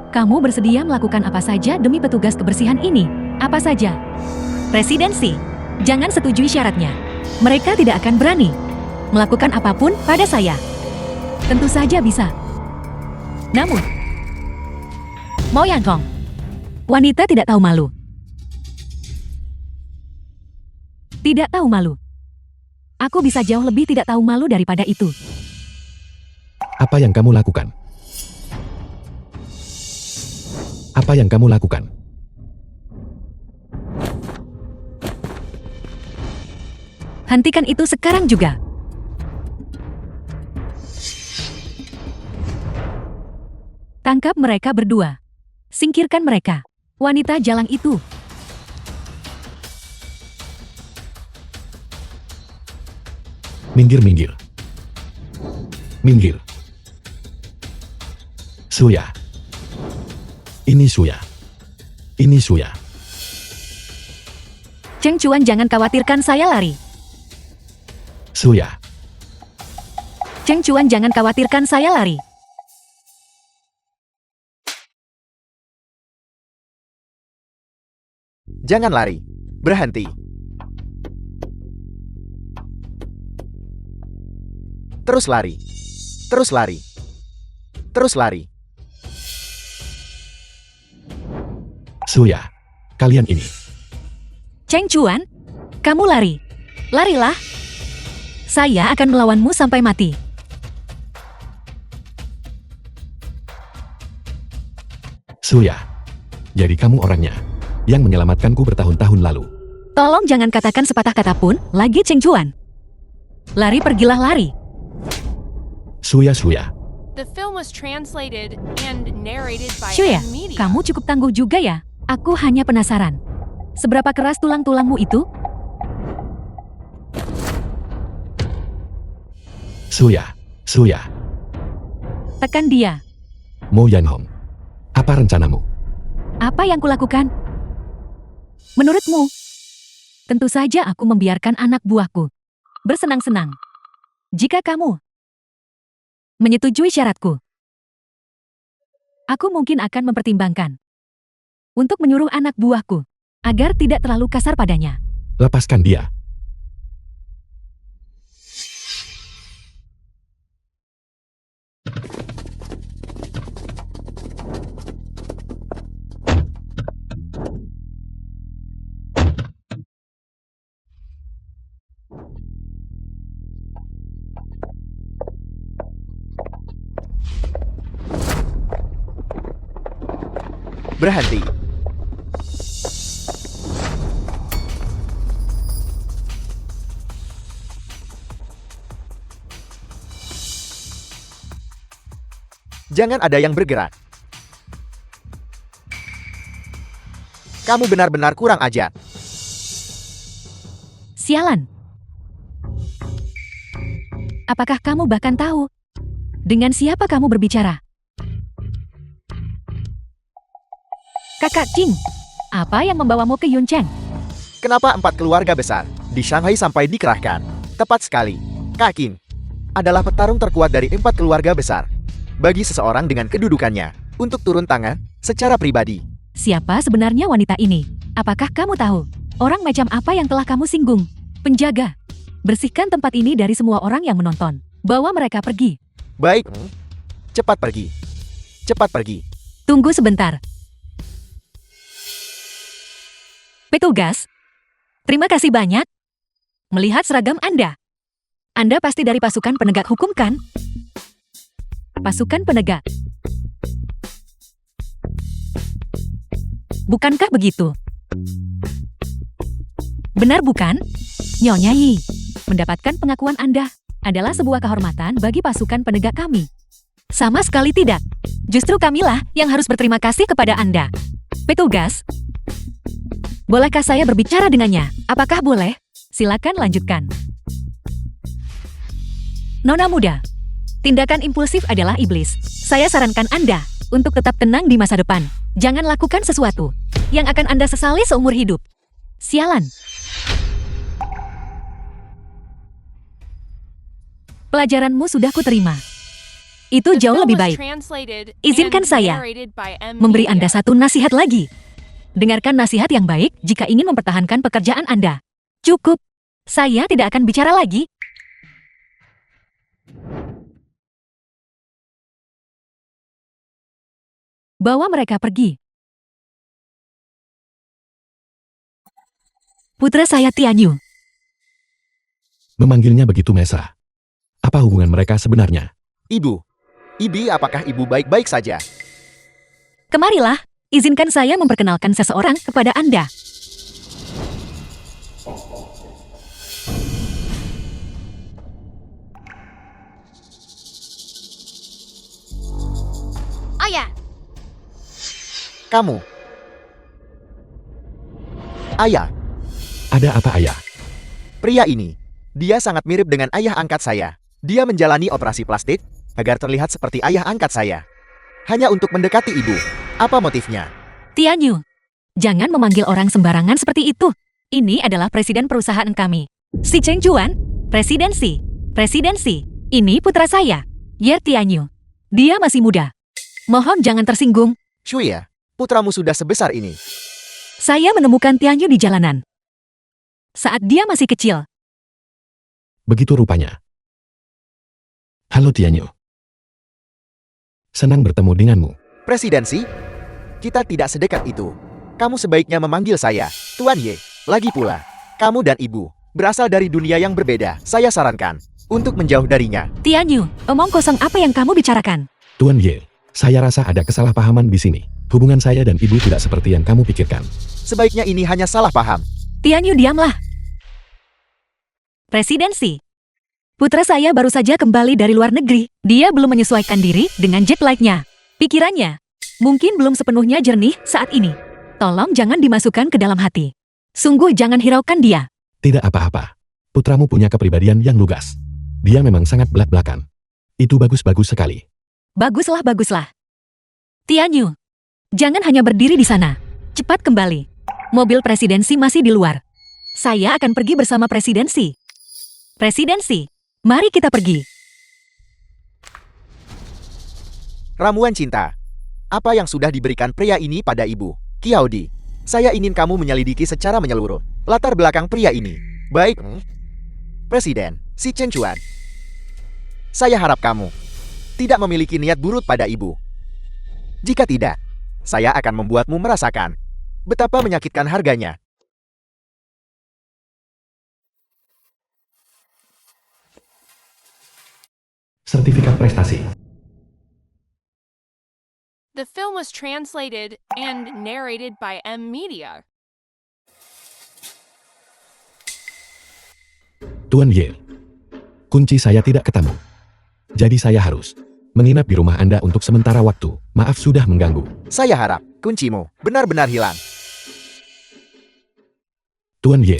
Kamu bersedia melakukan apa saja demi petugas kebersihan ini? Apa saja? Presidensi, jangan setujui syaratnya. Mereka tidak akan berani melakukan apapun pada saya. Tentu saja bisa. Namun, Mo Yanhong, wanita tidak tahu malu. Tidak tahu malu. Aku bisa jauh lebih tidak tahu malu daripada itu. Apa yang kamu lakukan? Apa yang kamu lakukan? Hentikan itu sekarang juga. Tangkap mereka berdua. Singkirkan mereka. Wanita jalang itu. Minggir, minggir. Minggir. Suya. Ini Suya. Ini Suya. Cheng Chuan, jangan khawatirkan saya lari. Suya. Cheng Chuan, jangan khawatirkan saya lari. Jangan lari. Berhenti. Terus lari. Terus lari. Terus lari. Suya. Kalian ini. Cheng Chuan, kamu lari. Larilah. Saya akan melawanmu sampai mati. Suya. Jadi kamu orangnya yang menyelamatkanku bertahun-tahun lalu. Tolong jangan katakan sepatah kata pun lagi, Cheng Chuan. Lari, pergilah lari. Suya, Suya. The film was translated and narrated by Shuya, Media. kamu cukup tangguh juga ya. Aku hanya penasaran. Seberapa keras tulang-tulangmu itu? Suya. Suya. Tekan dia. Mo Yanhong. Apa rencanamu? Apa yang kulakukan? Menurutmu? Tentu saja aku membiarkan anak buahku bersenang-senang. Jika kamu menyetujui syaratku, aku mungkin akan mempertimbangkan untuk menyuruh anak buahku agar tidak terlalu kasar padanya. Lepaskan dia. Berhenti. Jangan ada yang bergerak. Kamu benar-benar kurang ajar. Sialan. Apakah kamu bahkan tahu dengan siapa kamu berbicara? Kakak Jing, apa yang membawamu ke Yuncheng? Kenapa 4 keluarga besar di Shanghai sampai dikerahkan? Tepat sekali. Kak Qin adalah petarung terkuat dari 4 keluarga besar. Bagi seseorang dengan kedudukannya untuk turun tangan secara pribadi. Siapa sebenarnya wanita ini? Apakah kamu tahu? Orang macam apa yang telah kamu singgung? Penjaga, bersihkan tempat ini dari semua orang yang menonton. Bawa mereka pergi. Baik. Cepat pergi. Cepat pergi. Tunggu sebentar. Petugas, terima kasih banyak. Melihat seragam Anda. Anda pasti dari pasukan penegak hukum, kan? Pasukan penegak. Bukankah begitu? Benar bukan? Nyonya Yi, mendapatkan pengakuan Anda adalah sebuah kehormatan bagi pasukan penegak kami. Sama sekali tidak. Justru kamilah yang harus berterima kasih kepada Anda. Petugas, bolehkah saya berbicara dengannya? Apakah boleh? Silakan lanjutkan. Nona muda, tindakan impulsif adalah iblis. Saya sarankan Anda untuk tetap tenang di masa depan. Jangan lakukan sesuatu yang akan Anda sesali seumur hidup. Sialan. Pelajaranmu sudah kuterima. Itu The jauh film lebih was baik. translated Izinkan and saya narrated by M. Memberi Anda Media. satu nasihat lagi. Dengarkan nasihat yang baik jika ingin mempertahankan pekerjaan Anda. Cukup. Saya tidak akan bicara lagi. Bawa mereka pergi. Putra saya Tianyu. Memanggilnya begitu mesra. Apa hubungan mereka sebenarnya? Ibu. Ibi, apakah ibu baik-baik saja? Kemarilah, izinkan saya memperkenalkan seseorang kepada Anda. Ayah, Kamu. Ayah, Ada apa ayah? pria ini. Dia sangat mirip dengan ayah angkat saya. Dia menjalani operasi plastik agar terlihat seperti ayah angkat saya. Hanya untuk mendekati ibu. Apa motifnya? Tianyu, jangan memanggil orang sembarangan seperti itu. Ini adalah presiden perusahaan kami. Si Cheng Juan, presidensi. Presidensi, ini putra saya, Yer Tianyu. Dia masih muda. Mohon jangan tersinggung. Shuya, putramu sudah sebesar ini. Saya menemukan Tianyu di jalanan. Saat dia masih kecil. Begitu rupanya. Halo Tianyu. Senang bertemu denganmu. Presidensi? Kita tidak sedekat itu. Kamu sebaiknya memanggil saya, Tuan Ye. Lagi pula, kamu dan ibu berasal dari dunia yang berbeda. Saya sarankan untuk menjauh darinya. Tianyu, omong kosong apa yang kamu bicarakan? Tuan Ye, saya rasa ada kesalahpahaman di sini. Hubungan saya dan ibu tidak seperti yang kamu pikirkan. Sebaiknya ini hanya salah paham. Tianyu, diamlah. Presidensi. Putra saya baru saja kembali dari luar negeri. Dia belum menyesuaikan diri dengan jet lag-nya. Pikirannya mungkin belum sepenuhnya jernih saat ini. Tolong jangan dimasukkan ke dalam hati. Sungguh jangan hiraukan dia. Tidak apa-apa. Putramu punya kepribadian yang lugas. Dia memang sangat belak-belakan. Itu bagus-bagus sekali. Baguslah, baguslah. Tianyu, jangan hanya berdiri di sana. Cepat kembali. Mobil presidensi masih di luar. Saya akan pergi bersama presidensi. Presidensi, mari kita pergi. Ramuan cinta. Apa yang sudah diberikan pria ini pada ibu? Kiaudi, saya ingin kamu menyelidiki secara menyeluruh latar belakang pria ini. Baik, Presiden, si Chen Chuan. Saya harap kamu tidak memiliki niat buruk pada ibu. Jika tidak, saya akan membuatmu merasakan betapa menyakitkan harganya. Sertifikat prestasi. the film was translated and narrated by M. Media. Tuan Ye, kunci saya tidak ketemu. Jadi saya harus menginap di rumah Anda untuk sementara waktu. Maaf sudah mengganggu. Saya harap kuncimu benar-benar hilang. Tuan Ye,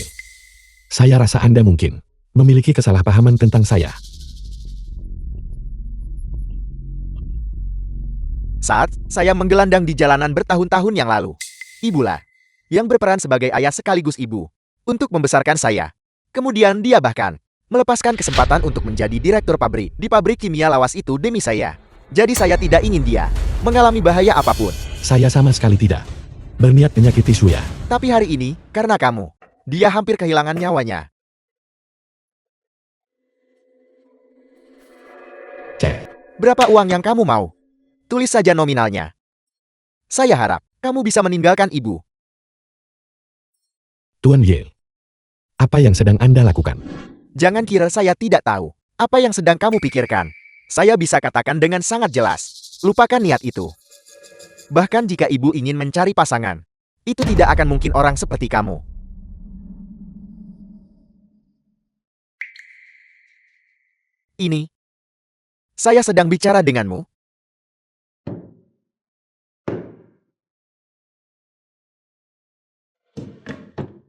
saya rasa Anda mungkin memiliki kesalahpahaman tentang saya. Saat saya menggelandang di jalanan bertahun-tahun yang lalu, ibulah yang berperan sebagai ayah sekaligus ibu untuk membesarkan saya. Kemudian dia bahkan melepaskan kesempatan untuk menjadi direktur pabrik di pabrik kimia lawas itu demi saya. Jadi saya tidak ingin dia mengalami bahaya apapun. Saya sama sekali tidak berniat menyakiti Suya. Tapi hari ini, karena kamu, dia hampir kehilangan nyawanya. Cek. Berapa uang yang kamu mau? Tulis saja nominalnya. Saya harap kamu bisa meninggalkan ibu. Tuan Ye, apa yang sedang Anda lakukan? Jangan kira saya tidak tahu apa yang sedang kamu pikirkan. Saya bisa katakan dengan sangat jelas. Lupakan niat itu. Bahkan jika ibu ingin mencari pasangan, itu tidak akan mungkin orang seperti kamu. Ini, saya sedang bicara denganmu.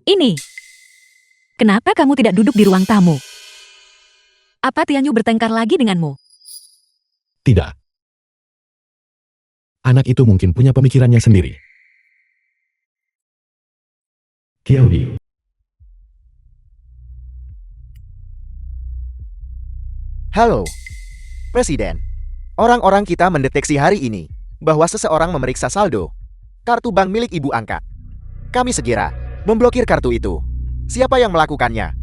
Ini. Kenapa kamu tidak duduk di ruang tamu? Apa Tianyu bertengkar lagi denganmu? Tidak. Anak itu mungkin punya pemikirannya sendiri. Kiaudi. Halo, Presiden. Orang-orang kita mendeteksi hari ini bahwa seseorang memeriksa saldo kartu bank milik ibu angkat. Kami segera memblokir kartu itu. Siapa yang melakukannya?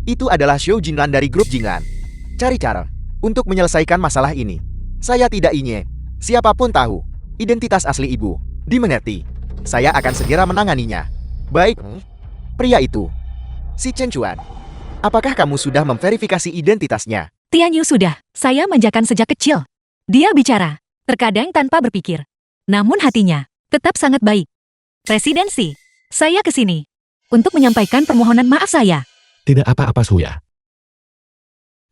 Itu adalah Xiao Jinlan dari grup Jinglan. Cari cara untuk menyelesaikan masalah ini. Saya tidak ingin siapapun tahu identitas asli ibu. Dimengerti? Saya akan segera menanganinya. Baik, pria itu. Si Chen Chuan. Apakah kamu sudah memverifikasi identitasnya? Tian Yu sudah, saya manjakan sejak kecil. Dia bicara, terkadang tanpa berpikir. Namun hatinya tetap sangat baik. Presidensi, saya ke sini untuk menyampaikan permohonan maaf saya. Tidak apa-apa Suya.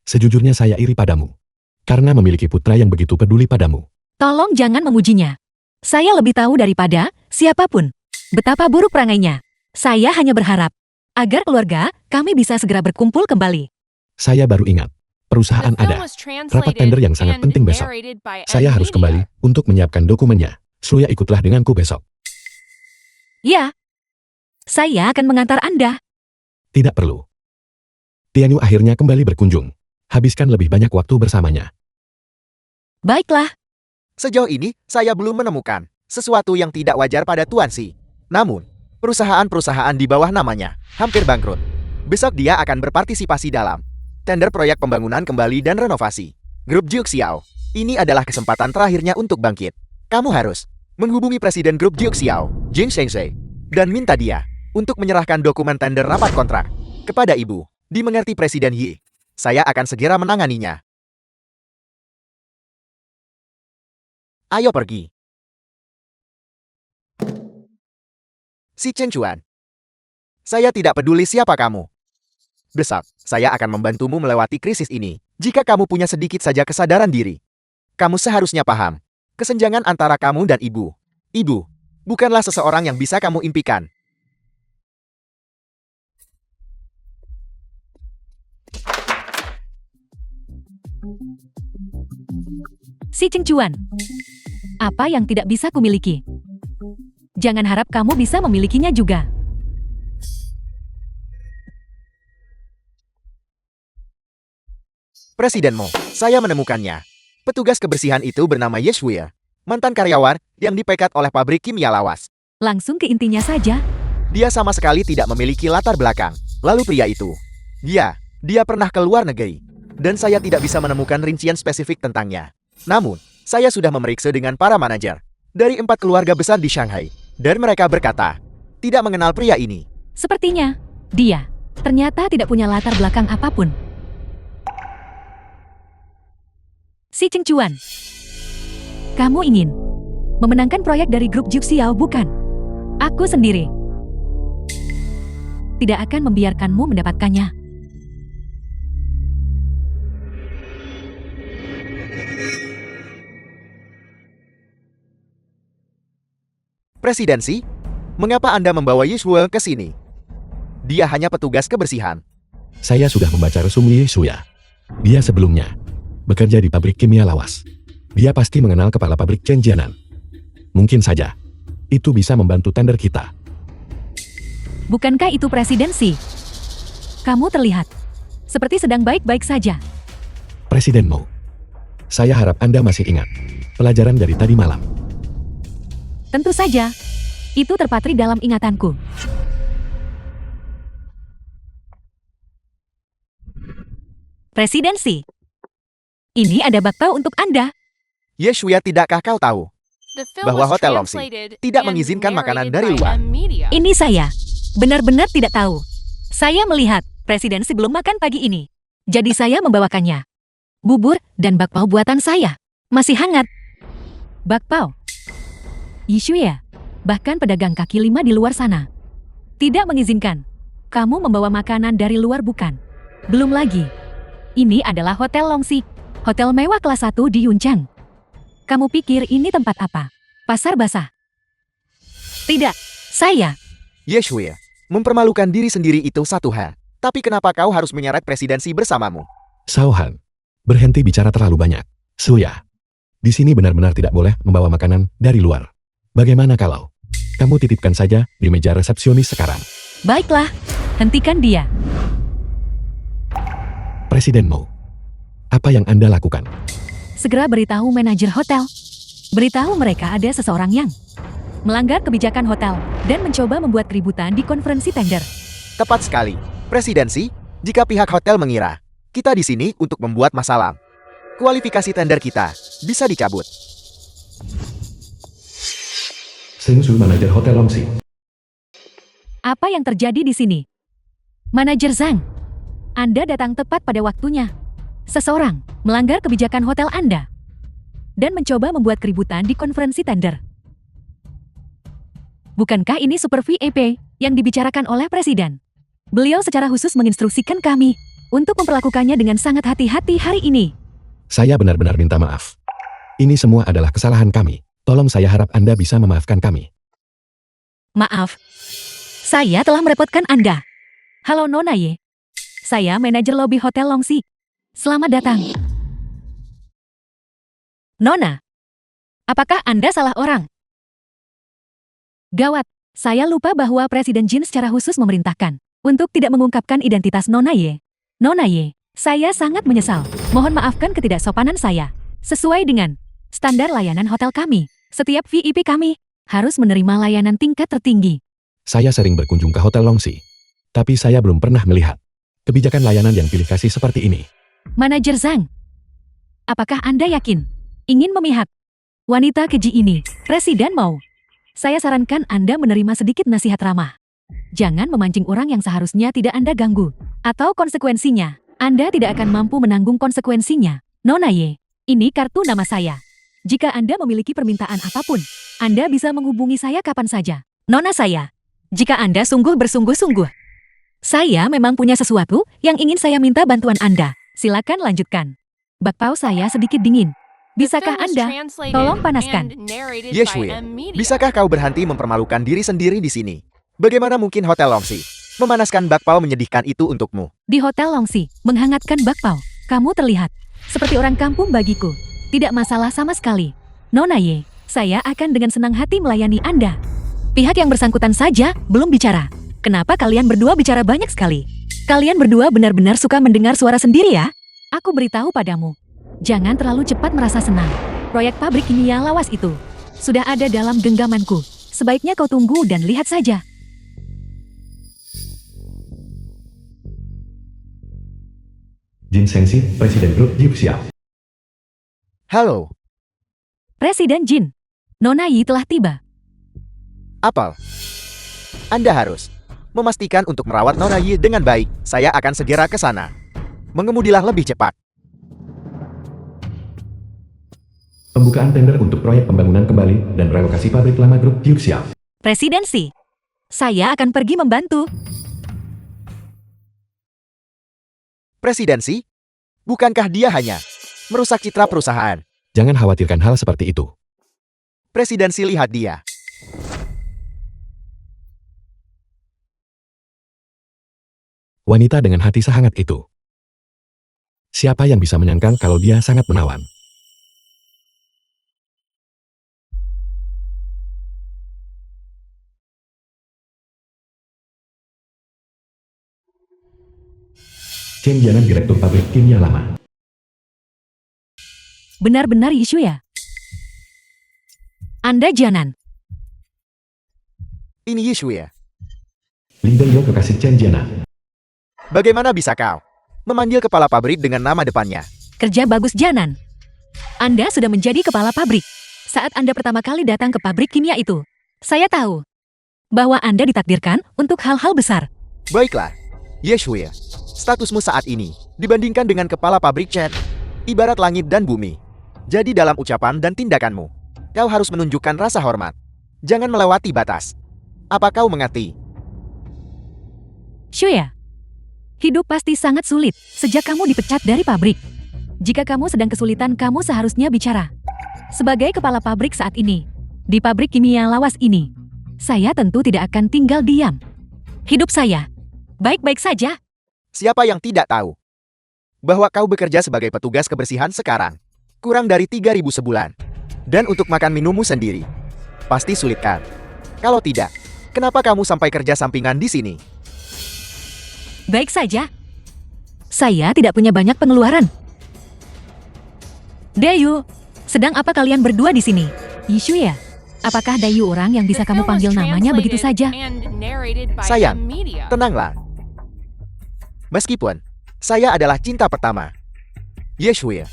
Sejujurnya saya iri padamu. Karena memiliki putra yang begitu peduli padamu. Tolong jangan memujinya. Saya lebih tahu daripada siapapun betapa buruk perangainya. Saya hanya berharap agar keluarga kami bisa segera berkumpul kembali. Saya baru ingat. Perusahaan The film ada. was Rapat tender yang sangat translated penting and besok. narrated by Saya harus M kembali Media. untuk menyiapkan dokumennya. Suya ikutlah denganku besok. Ya, saya akan mengantar Anda. Tidak perlu. Tianyu akhirnya kembali berkunjung. Habiskan lebih banyak waktu bersamanya. Baiklah, Sejauh ini, saya belum menemukan sesuatu yang tidak wajar pada Tuan Si. Namun, perusahaan-perusahaan di bawah namanya hampir bangkrut. Besok dia akan berpartisipasi dalam tender proyek pembangunan kembali dan renovasi. Grup Jiuxiao, ini adalah kesempatan terakhirnya untuk bangkit. Kamu harus menghubungi Presiden Grup Jiuxiao, Jing Shengzhe, dan minta dia untuk menyerahkan dokumen tender rapat kontrak kepada Ibu. Dimengerti Presiden Yi. Saya akan segera menanganinya. Ayo pergi. Si Chen Chuan. Saya tidak peduli siapa kamu. Besok, saya akan membantumu melewati krisis ini. Jika kamu punya sedikit saja kesadaran diri, kamu seharusnya paham kesenjangan antara kamu dan ibu. Ibu bukanlah seseorang yang bisa kamu impikan. si Cheng Chuan. Apa yang tidak bisa kumiliki? Jangan harap kamu bisa memilikinya juga. Presiden Mo, saya menemukannya. Petugas kebersihan itu bernama Ye Shuya, mantan karyawan yang dipecat oleh pabrik kimia lawas. Langsung ke intinya saja. Dia sama sekali tidak memiliki latar belakang. Lalu pria itu, dia pernah ke luar negeri. Dan saya tidak bisa menemukan rincian spesifik tentangnya. Namun, saya sudah memeriksa dengan para manajer dari 4 keluarga besar di Shanghai. Dan mereka berkata, tidak mengenal pria ini. Sepertinya, dia ternyata tidak punya latar belakang apapun. Si Cheng Chuan, kamu ingin memenangkan proyek dari grup Jiuxiao bukan? Aku sendiri tidak akan membiarkanmu mendapatkannya. Presidensi, mengapa Anda membawa Yishuel ke sini? Dia hanya petugas kebersihan. Saya sudah membaca resume Ye Shuya. Dia sebelumnya bekerja di pabrik kimia lawas. Dia pasti mengenal kepala pabrik Chen Jianan. Mungkin saja itu bisa membantu tender kita. Bukankah itu presidensi? Kamu terlihat seperti sedang baik-baik saja. Presiden Mo, saya harap Anda masih ingat pelajaran dari tadi malam. Tentu saja, itu terpatri dalam ingatanku. Presidensi, ini ada bakpao untuk Anda. Yeshuya, tidakkah kau tahu The film bahwa was Hotel Longxi translated tidak and mengizinkan makanan narrated dari by luar? M Media. Ini saya benar-benar tidak tahu. Saya melihat presiden sebelum makan pagi ini. Jadi saya membawakannya. Bubur dan bakpao buatan saya. Masih hangat. Bakpao. Isu ya. Bahkan pedagang kaki lima di luar sana tidak mengizinkan kamu membawa makanan dari luar bukan? Belum lagi. Ini adalah Hotel Longxi. Hotel mewah kelas 1 di Yunchang. Kamu pikir ini tempat apa? Pasar basah? Tidak. Saya Yeshuya, mempermalukan diri sendiri itu satu hal. Tapi kenapa kau harus menyeret presidensi bersamamu? Sauhan, berhenti bicara terlalu banyak. Suya, di sini benar-benar tidak boleh membawa makanan dari luar. Bagaimana kalau kamu titipkan saja di meja resepsionis sekarang? Baiklah, hentikan dia. Presiden Mo, apa yang Anda lakukan? Segera beritahu manajer hotel. Beritahu mereka ada seseorang yang melanggar kebijakan hotel dan mencoba membuat keributan di konferensi tender. Tepat sekali. Presidensi, jika pihak hotel mengira kita di sini untuk membuat masalah, kualifikasi tender kita bisa dicabut. Sengsu manajer Hotel Longxi. Apa yang terjadi di sini? Manajer Zhang, Anda datang tepat pada waktunya. Seseorang melanggar kebijakan hotel Anda dan mencoba membuat keributan di konferensi tender. Bukankah ini Super VIP yang dibicarakan oleh Presiden? Beliau secara khusus menginstruksikan kami untuk memperlakukannya dengan sangat hati-hati hari ini. Saya benar-benar minta maaf. Ini semua adalah kesalahan kami. Tolong saya harap Anda bisa memaafkan kami. Maaf, saya telah merepotkan Anda. Halo Nona Ye, saya manajer lobi Hotel Longxi. Selamat datang. Nona, apakah Anda salah orang? Gawat, saya lupa bahwa Presiden Jin secara khusus memerintahkan untuk tidak mengungkapkan identitas Nona Ye. Nona Ye, saya sangat menyesal. Mohon maafkan ketidaksopanan saya. Sesuai dengan standar layanan hotel kami, setiap VIP kami harus menerima layanan tingkat tertinggi. Saya sering berkunjung ke Hotel Longxi, tapi saya belum pernah melihat kebijakan layanan yang pilih kasih seperti ini. Manajer Zhang, apakah Anda yakin ingin memihak wanita keji ini? Presiden mau. Saya sarankan Anda menerima sedikit nasihat ramah. Jangan memancing orang yang seharusnya tidak Anda ganggu. Atau konsekuensinya, Anda tidak akan mampu menanggung konsekuensinya. Nona Ye, ini kartu nama saya. Jika Anda memiliki permintaan apapun, Anda bisa menghubungi saya kapan saja. Nona saya, jika Anda sungguh bersungguh-sungguh. Saya memang punya sesuatu yang ingin saya minta bantuan Anda. Silakan lanjutkan. Bakpao saya sedikit dingin. Bisakah Anda tolong panaskan? Yeshue, bisakah kau berhenti mempermalukan diri sendiri di sini? Bagaimana mungkin Hotel Longxi memanaskan bakpao menyedihkan itu untukmu? Di Hotel Longxi, menghangatkan bakpao. Kamu terlihat seperti orang kampung bagiku. Tidak masalah sama sekali. Nona Ye, saya akan dengan senang hati melayani Anda. Pihak yang bersangkutan saja belum bicara. Kenapa kalian berdua bicara banyak sekali? Kalian berdua benar-benar suka mendengar suara sendiri ya? Aku beritahu padamu. Jangan terlalu cepat merasa senang. Proyek pabrik kimia lawas itu sudah ada dalam genggamanku. Sebaiknya kau tunggu dan lihat saja. Jin Sengsi, Presiden Grup Yipsia. Halo, Presiden Jin, Nona Yi telah tiba. Apel. Anda harus memastikan untuk merawat Nona Yi dengan baik. Saya akan segera ke sana. Mengemudilah lebih cepat. Pembukaan tender untuk proyek pembangunan kembali dan relokasi pabrik lama Grup Yipsia. Presidensi, saya akan pergi membantu. Presidensi? Bukankah dia hanya merusak citra perusahaan? Jangan khawatirkan hal seperti itu. Presidensi lihat dia. Wanita dengan hati sehangat itu. Siapa yang bisa menyangka kalau dia sangat menawan? Chen Jianan, Direktur Pabrik Kimia Lama. Benar-benar isu ya? Anda Jianan. Ini Yeshue. Lin Dengyo, kekasih Chen Jianan. Bagaimana bisa kau memanggil kepala pabrik dengan nama depannya? Kerja bagus Jianan. Anda sudah menjadi kepala pabrik. Saat Anda pertama kali datang ke pabrik kimia itu, saya tahu bahwa Anda ditakdirkan untuk hal-hal besar. Baiklah, Yeshue. Statusmu saat ini dibandingkan dengan kepala pabrik cat, ibarat langit dan bumi. Jadi dalam ucapan dan tindakanmu, kau harus menunjukkan rasa hormat. Jangan melewati batas. Apa kau mengerti? Shuya, hidup pasti sangat sulit sejak kamu dipecat dari pabrik. Jika kamu sedang kesulitan, kamu seharusnya bicara. Sebagai kepala pabrik saat ini, di pabrik kimia lawas ini, saya tentu tidak akan tinggal diam. Hidup saya baik-baik saja. Siapa yang tidak tahu bahwa kau bekerja sebagai petugas kebersihan sekarang? Kurang dari 3.000 sebulan. Dan untuk makan minummu sendiri. Pasti sulit kan? Kalau tidak, kenapa kamu sampai kerja sampingan di sini? Baik saja. Saya tidak punya banyak pengeluaran. Dayu, sedang apa kalian berdua di sini? Yishuya, apakah Dayu orang yang bisa The kamu film was panggil namanya begitu translated saja? and narrated by Sayang, M-Media. tenanglah. Meskipun saya adalah cinta pertama Yeshuya,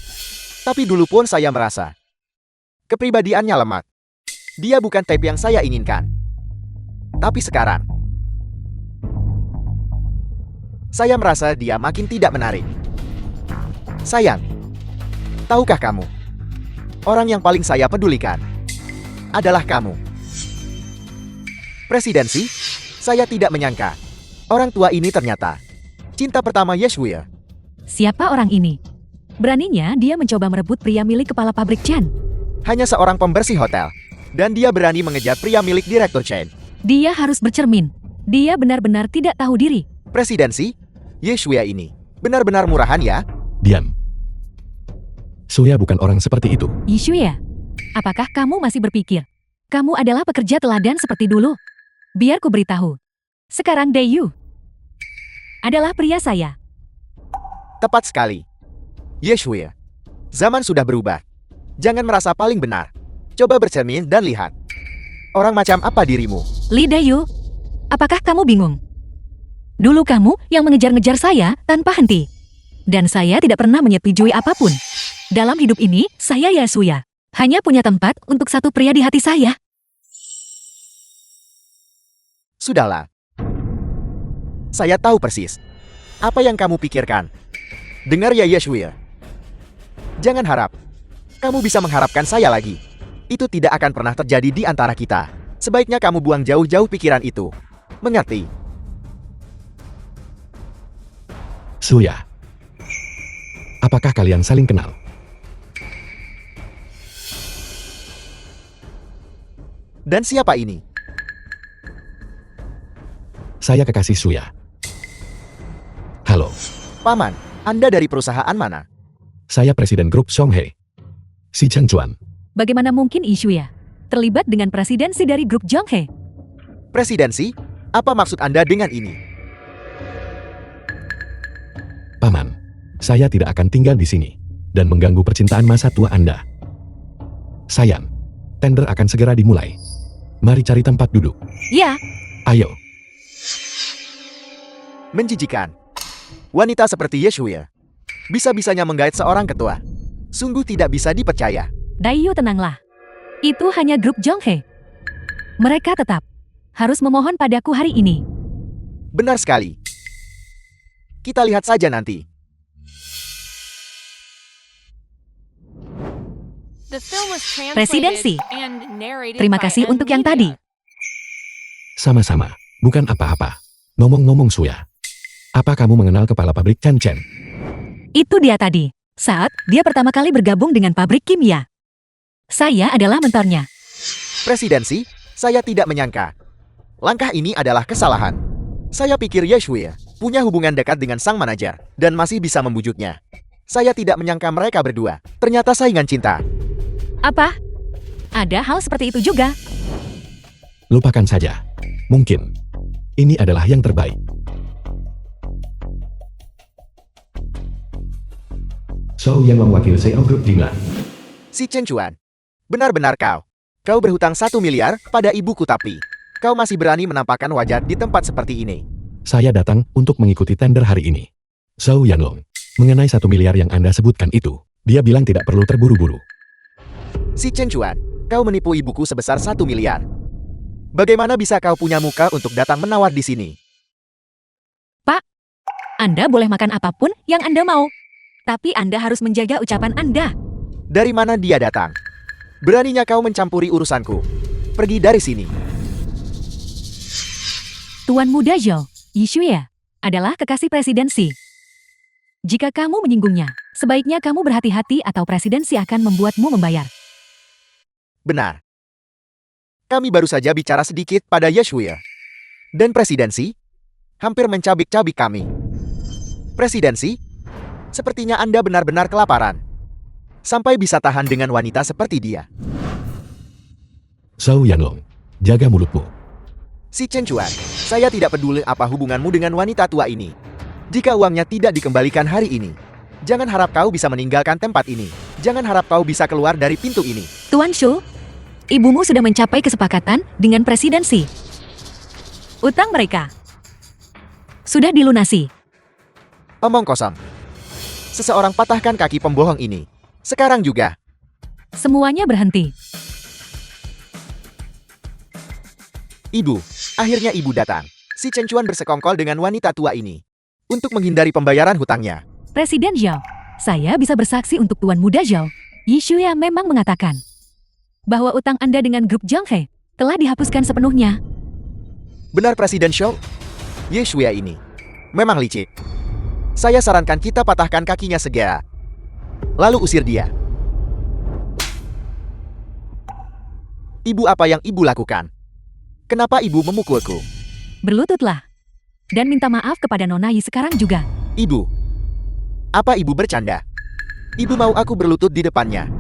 tapi dulu pun saya merasa kepribadiannya lemah. Dia bukan type yang saya inginkan. Tapi sekarang, saya merasa dia makin tidak menarik. Sayang, tahukah kamu, orang yang paling saya pedulikan adalah kamu. Presidensi, saya tidak menyangka orang tua ini ternyata cinta pertama Yeshuya. Siapa orang ini? Beraninya dia mencoba merebut pria milik kepala pabrik Chen. Hanya seorang pembersih hotel, dan dia berani mengejar pria milik direktur Chen. Dia harus bercermin. Dia benar-benar tidak tahu diri. Presidensi, Yeshuya ini benar-benar murahan ya. Diam. Suya bukan orang seperti itu. Yishuya, apakah kamu masih berpikir kamu adalah pekerja teladan seperti dulu? Biar ku beritahu. Sekarang Dayu adalah pria saya. Tepat sekali. Yeshuya, zaman sudah berubah. Jangan merasa paling benar. Coba bercermin dan lihat. Orang macam apa dirimu? Li Dayu, apakah kamu bingung? Dulu kamu yang mengejar-ngejar saya tanpa henti. Dan saya tidak pernah menyetujui apapun. Dalam hidup ini, saya Yasuya. Hanya punya tempat untuk satu pria di hati saya. Sudahlah. Saya tahu persis apa yang kamu pikirkan. Dengar ya Yeshuya. Jangan harap kamu bisa mengharapkan saya lagi. Itu tidak akan pernah terjadi di antara kita. Sebaiknya kamu buang jauh-jauh pikiran itu. Mengerti? Suya. Apakah kalian saling kenal? Dan siapa ini? Saya kekasih Suya. Halo, Paman, Anda dari perusahaan mana? saya Presiden Grup Songhe. Si Chen Chuan. Bagaimana mungkin Yishuya terlibat dengan presidensi dari grup Zhonghe? Presidensi? Apa maksud Anda dengan ini? Paman, saya tidak akan tinggal di sini dan mengganggu percintaan masa tua Anda. Sayang, tender akan segera dimulai. Mari cari tempat duduk. Ya, Ayo. Menjijikan. Wanita seperti Yeshuya bisa-bisanya menggait seorang ketua. Sungguh tidak bisa dipercaya. Dayu tenanglah. Itu hanya grup Zhonghe. Mereka tetap harus memohon padaku hari ini. Benar sekali. Kita lihat saja nanti. The film was translated Presidensi. and narrated Terima by kasih untuk yang tadi. M-Media. Sama-sama, bukan apa-apa. Ngomong-ngomong Suya, apa kamu mengenal kepala pabrik Chan Chen? Itu dia tadi, saat dia pertama kali bergabung dengan pabrik kimia. Saya adalah mentornya. Presidensi, saya tidak menyangka. Langkah ini adalah kesalahan. Saya pikir Yeshuya punya hubungan dekat dengan sang manajer dan masih bisa membujuknya. Saya tidak menyangka mereka berdua ternyata saingan cinta. Apa? Ada hal seperti itu juga? Lupakan saja. Mungkin ini adalah yang terbaik. So yang mewakili CEO Grup Jinglan. Si Chen Chuan, benar-benar kau. Kau berhutang 1 miliar pada ibuku tapi kau masih berani menampakkan wajah di tempat seperti ini. Saya datang untuk mengikuti tender hari ini. So Yanlong, mengenai 1 miliar yang Anda sebutkan itu, dia bilang tidak perlu terburu-buru. Si Chen Chuan, kau menipu ibuku sebesar 1 miliar. Bagaimana bisa kau punya muka untuk datang menawar di sini? Anda boleh makan apapun yang Anda mau. Tapi Anda harus menjaga ucapan Anda. Dari mana dia datang? Beraninya kau mencampuri urusanku. Pergi dari sini. Tuan Muda Zhou, Yishuya, adalah kekasih presidensi. Jika kamu menyinggungnya, sebaiknya kamu berhati-hati atau presidensi akan membuatmu membayar. Benar. Kami baru saja bicara sedikit pada Yeshuya. Dan presidensi hampir mencabik-cabik kami. Presidensi, sepertinya Anda benar-benar kelaparan. Sampai bisa tahan dengan wanita seperti dia. So Yanlong, jaga mulutmu. Si Chen Chuan, saya tidak peduli apa hubunganmu dengan wanita tua ini. Jika uangnya tidak dikembalikan hari ini, jangan harap kau bisa meninggalkan tempat ini. Jangan harap kau bisa keluar dari pintu ini. Tuan Shu, ibumu sudah mencapai kesepakatan dengan presidensi. Utang mereka sudah dilunasi. Omong kosong. Seseorang patahkan kaki pembohong ini. Sekarang juga. Semuanya berhenti. Ibu, akhirnya ibu datang. Si Chen Chuan bersekongkol dengan wanita tua ini untuk menghindari pembayaran hutangnya. Presiden Zhao, saya bisa bersaksi untuk Tuan Muda Zhao. Yi Shuya memang mengatakan bahwa utang Anda dengan grup Zhonghe telah dihapuskan sepenuhnya. Benar Presiden Zhao? Ye Shuya ini memang licik. Saya sarankan kita patahkan kakinya segera. Lalu usir dia. Ibu, apa yang ibu lakukan? Kenapa ibu memukulku? Berlututlah. Dan minta maaf kepada Nona Yi sekarang juga. Ibu, apa ibu bercanda? Ibu mau aku berlutut di depannya?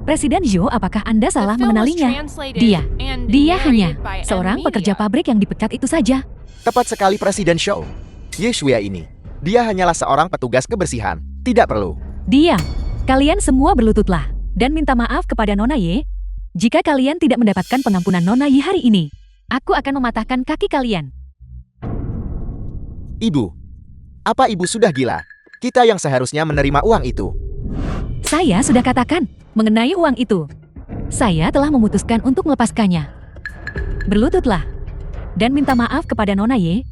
Presiden Zhou, apakah Anda The salah film was mengenalinya? translated Dia and hanya narrated by seorang M pekerja Media. pabrik yang dipecat itu saja. Tepat sekali Presiden Zhou. Ye Shuya ini, dia hanyalah seorang petugas kebersihan. Tidak perlu. Diam. Kalian semua berlututlah. Dan minta maaf kepada Nona Ye. Jika kalian tidak mendapatkan pengampunan Nona Yi hari ini, aku akan mematahkan kaki kalian. Ibu, apa ibu sudah gila? Kita yang seharusnya menerima uang itu. Saya sudah katakan mengenai uang itu. Saya telah memutuskan untuk melepaskannya. Berlututlah. Dan minta maaf kepada Nona Ye.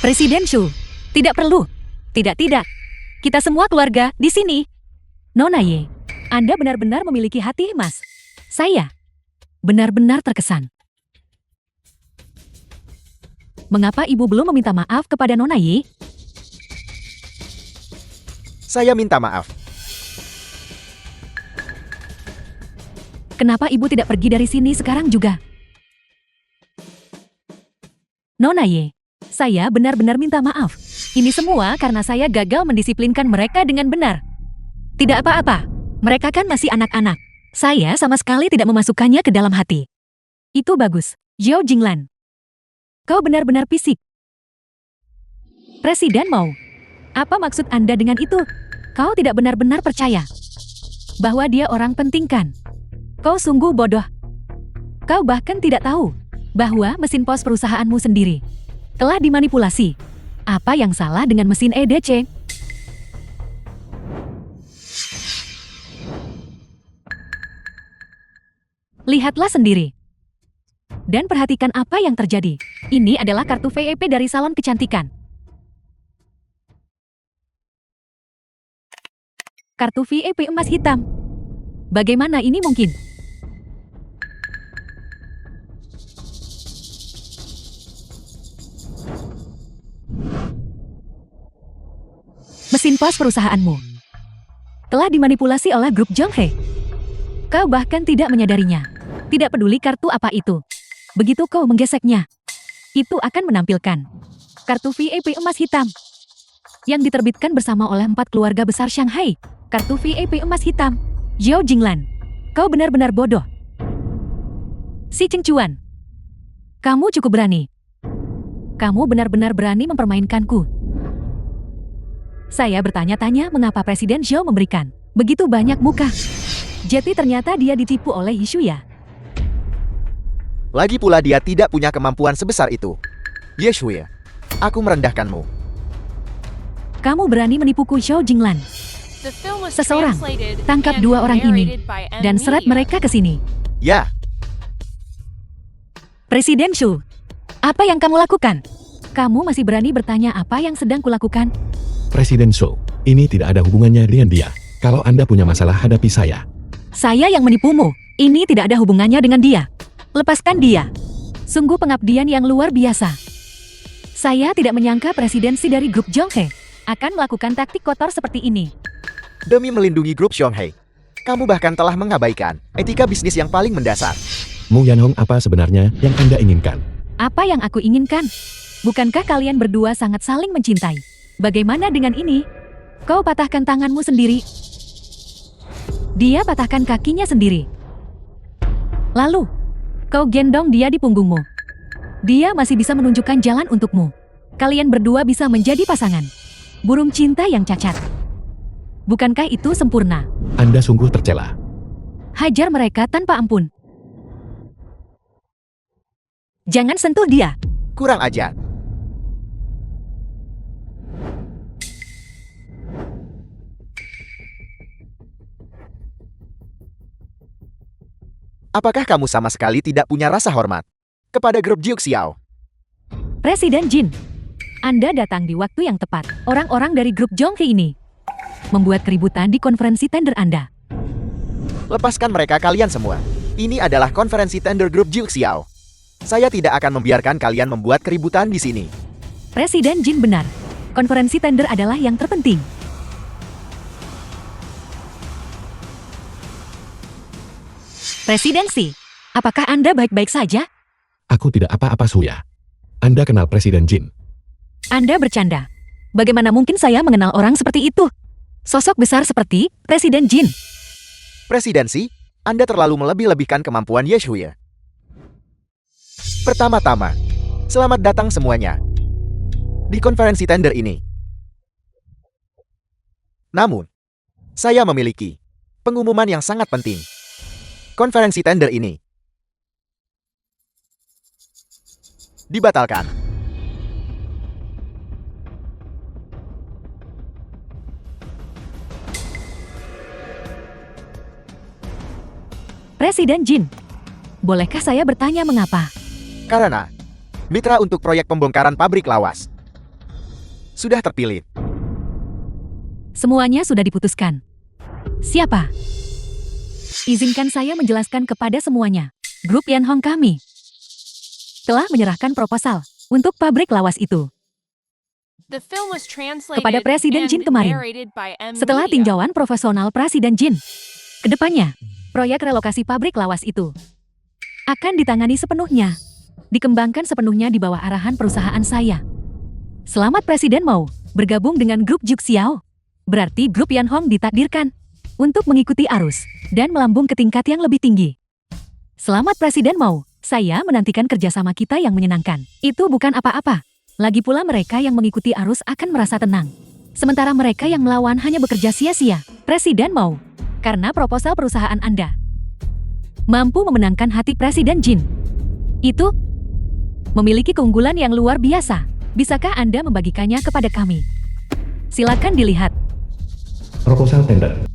Presiden Shu, tidak perlu. Tidak. Kita semua keluarga di sini. Nona Ye, Anda benar-benar memiliki hati emas. Saya benar-benar terkesan. Mengapa ibu belum meminta maaf kepada Nona Ye? Saya minta maaf. Kenapa ibu tidak pergi dari sini sekarang juga? Nona Ye, saya benar-benar minta maaf. Ini semua karena saya gagal mendisiplinkan mereka dengan benar. Tidak apa-apa, mereka kan masih anak-anak. Saya sama sekali tidak memasukkannya ke dalam hati. Itu bagus, Zhao Jinglan. Kau benar-benar fisik. Presiden mau. Apa maksud Anda dengan itu? Kau tidak benar-benar percaya bahwa dia orang penting kan? Kau sungguh bodoh. Kau bahkan tidak tahu bahwa mesin pos perusahaanmu sendiri telah dimanipulasi. Apa yang salah dengan mesin EDC? Lihatlah sendiri. Dan perhatikan apa yang terjadi. Ini adalah kartu VIP dari salon kecantikan. Kartu VIP emas hitam. Bagaimana ini mungkin? Mesin pos perusahaanmu telah dimanipulasi oleh grup Zhonghe. Kau bahkan tidak menyadarinya. Tidak peduli kartu apa itu. Begitu kau menggeseknya, itu akan menampilkan kartu VIP emas hitam yang diterbitkan bersama oleh 4 keluarga besar Shanghai. Kartu VIP emas hitam. Zhao Jinglan, kau benar-benar bodoh. Si Chen Chuan, kamu cukup berani. Kamu benar-benar berani mempermainkanku. Saya bertanya-tanya mengapa Presiden Zhao memberikan begitu banyak muka. Jadi ternyata dia ditipu oleh Yi Shuya. Lagi pula dia tidak punya kemampuan sebesar itu. Ye Shuya, aku merendahkanmu. Kamu berani menipuku Zhao Jinglan. The film was Seseorang, translated tangkap and 2 orang ini narrated by M dan seret Media. mereka ke sini. Ya, Presiden Shu, apa yang kamu lakukan? Kamu masih berani bertanya apa yang sedang kulakukan? Presiden Zhou, ini tidak ada hubungannya dengan dia. Kalau Anda punya masalah, hadapi saya. Saya yang menipumu. Ini tidak ada hubungannya dengan dia. Lepaskan dia. Sungguh pengabdian yang luar biasa. Saya tidak menyangka presidensi dari grup Zhonghe akan melakukan taktik kotor seperti ini. demi melindungi grup Zhonghe, kamu bahkan telah mengabaikan etika bisnis yang paling mendasar. Mu Yanhong, apa sebenarnya yang Anda inginkan? Apa yang aku inginkan? Bukankah kalian berdua sangat saling mencintai? Bagaimana dengan ini? Kau patahkan tanganmu sendiri. Dia patahkan kakinya sendiri. Lalu, kau gendong dia di punggungmu. Dia masih bisa menunjukkan jalan untukmu. Kalian berdua bisa menjadi pasangan. Burung cinta yang cacat. Bukankah itu sempurna? Anda sungguh tercela. Hajar mereka tanpa ampun. Jangan sentuh dia. Kurang ajar. Apakah kamu sama sekali tidak punya rasa hormat kepada grup Jiuk Xiao? Presiden Jin, Anda datang di waktu yang tepat. Orang-orang dari grup Zhonghe ini membuat keributan di konferensi tender Anda. Lepaskan mereka kalian semua. Ini adalah konferensi tender grup Jiuk Xiao. Saya tidak akan membiarkan kalian membuat keributan di sini. Presiden Jin benar. Konferensi tender adalah yang terpenting. Presidensi, apakah Anda baik-baik saja? Aku tidak apa-apa Suya. Anda kenal Presiden Jin. Anda bercanda. Bagaimana mungkin saya mengenal orang seperti itu? Sosok besar seperti Presiden Jin. Presidensi, Anda terlalu melebih-lebihkan kemampuan Ye Shuya. Pertama-tama, selamat datang semuanya di konferensi tender ini. Namun, saya memiliki pengumuman yang sangat penting. Konferensi tender ini dibatalkan. Presiden Jin, bolehkah saya bertanya mengapa? Karena mitra untuk proyek pembongkaran pabrik lawas sudah terpilih. Semuanya sudah diputuskan. Siapa? Izinkan saya menjelaskan kepada semuanya. Grup Yanhong kami telah menyerahkan proposal untuk pabrik lawas itu. The film was translated Kepada Presiden Jin and kemarin. narrated by M. Setelah Media. tinjauan profesional Presiden Jin, kedepannya, proyek relokasi pabrik lawas itu akan ditangani sepenuhnya, dikembangkan sepenuhnya di bawah arahan perusahaan saya. Selamat Presiden mau bergabung dengan grup Jiuk Xiao. Berarti grup Yanhong ditakdirkan untuk mengikuti arus dan melambung ke tingkat yang lebih tinggi. Selamat Presiden mau, saya menantikan kerjasama kita yang menyenangkan. Itu bukan apa-apa. Lagi pula mereka yang mengikuti arus akan merasa tenang. Sementara mereka yang melawan hanya bekerja sia-sia. Presiden mau, karena proposal perusahaan Anda mampu memenangkan hati Presiden Jin. Itu memiliki keunggulan yang luar biasa. Bisakah Anda membagikannya kepada kami? Silakan dilihat. Proposal tender.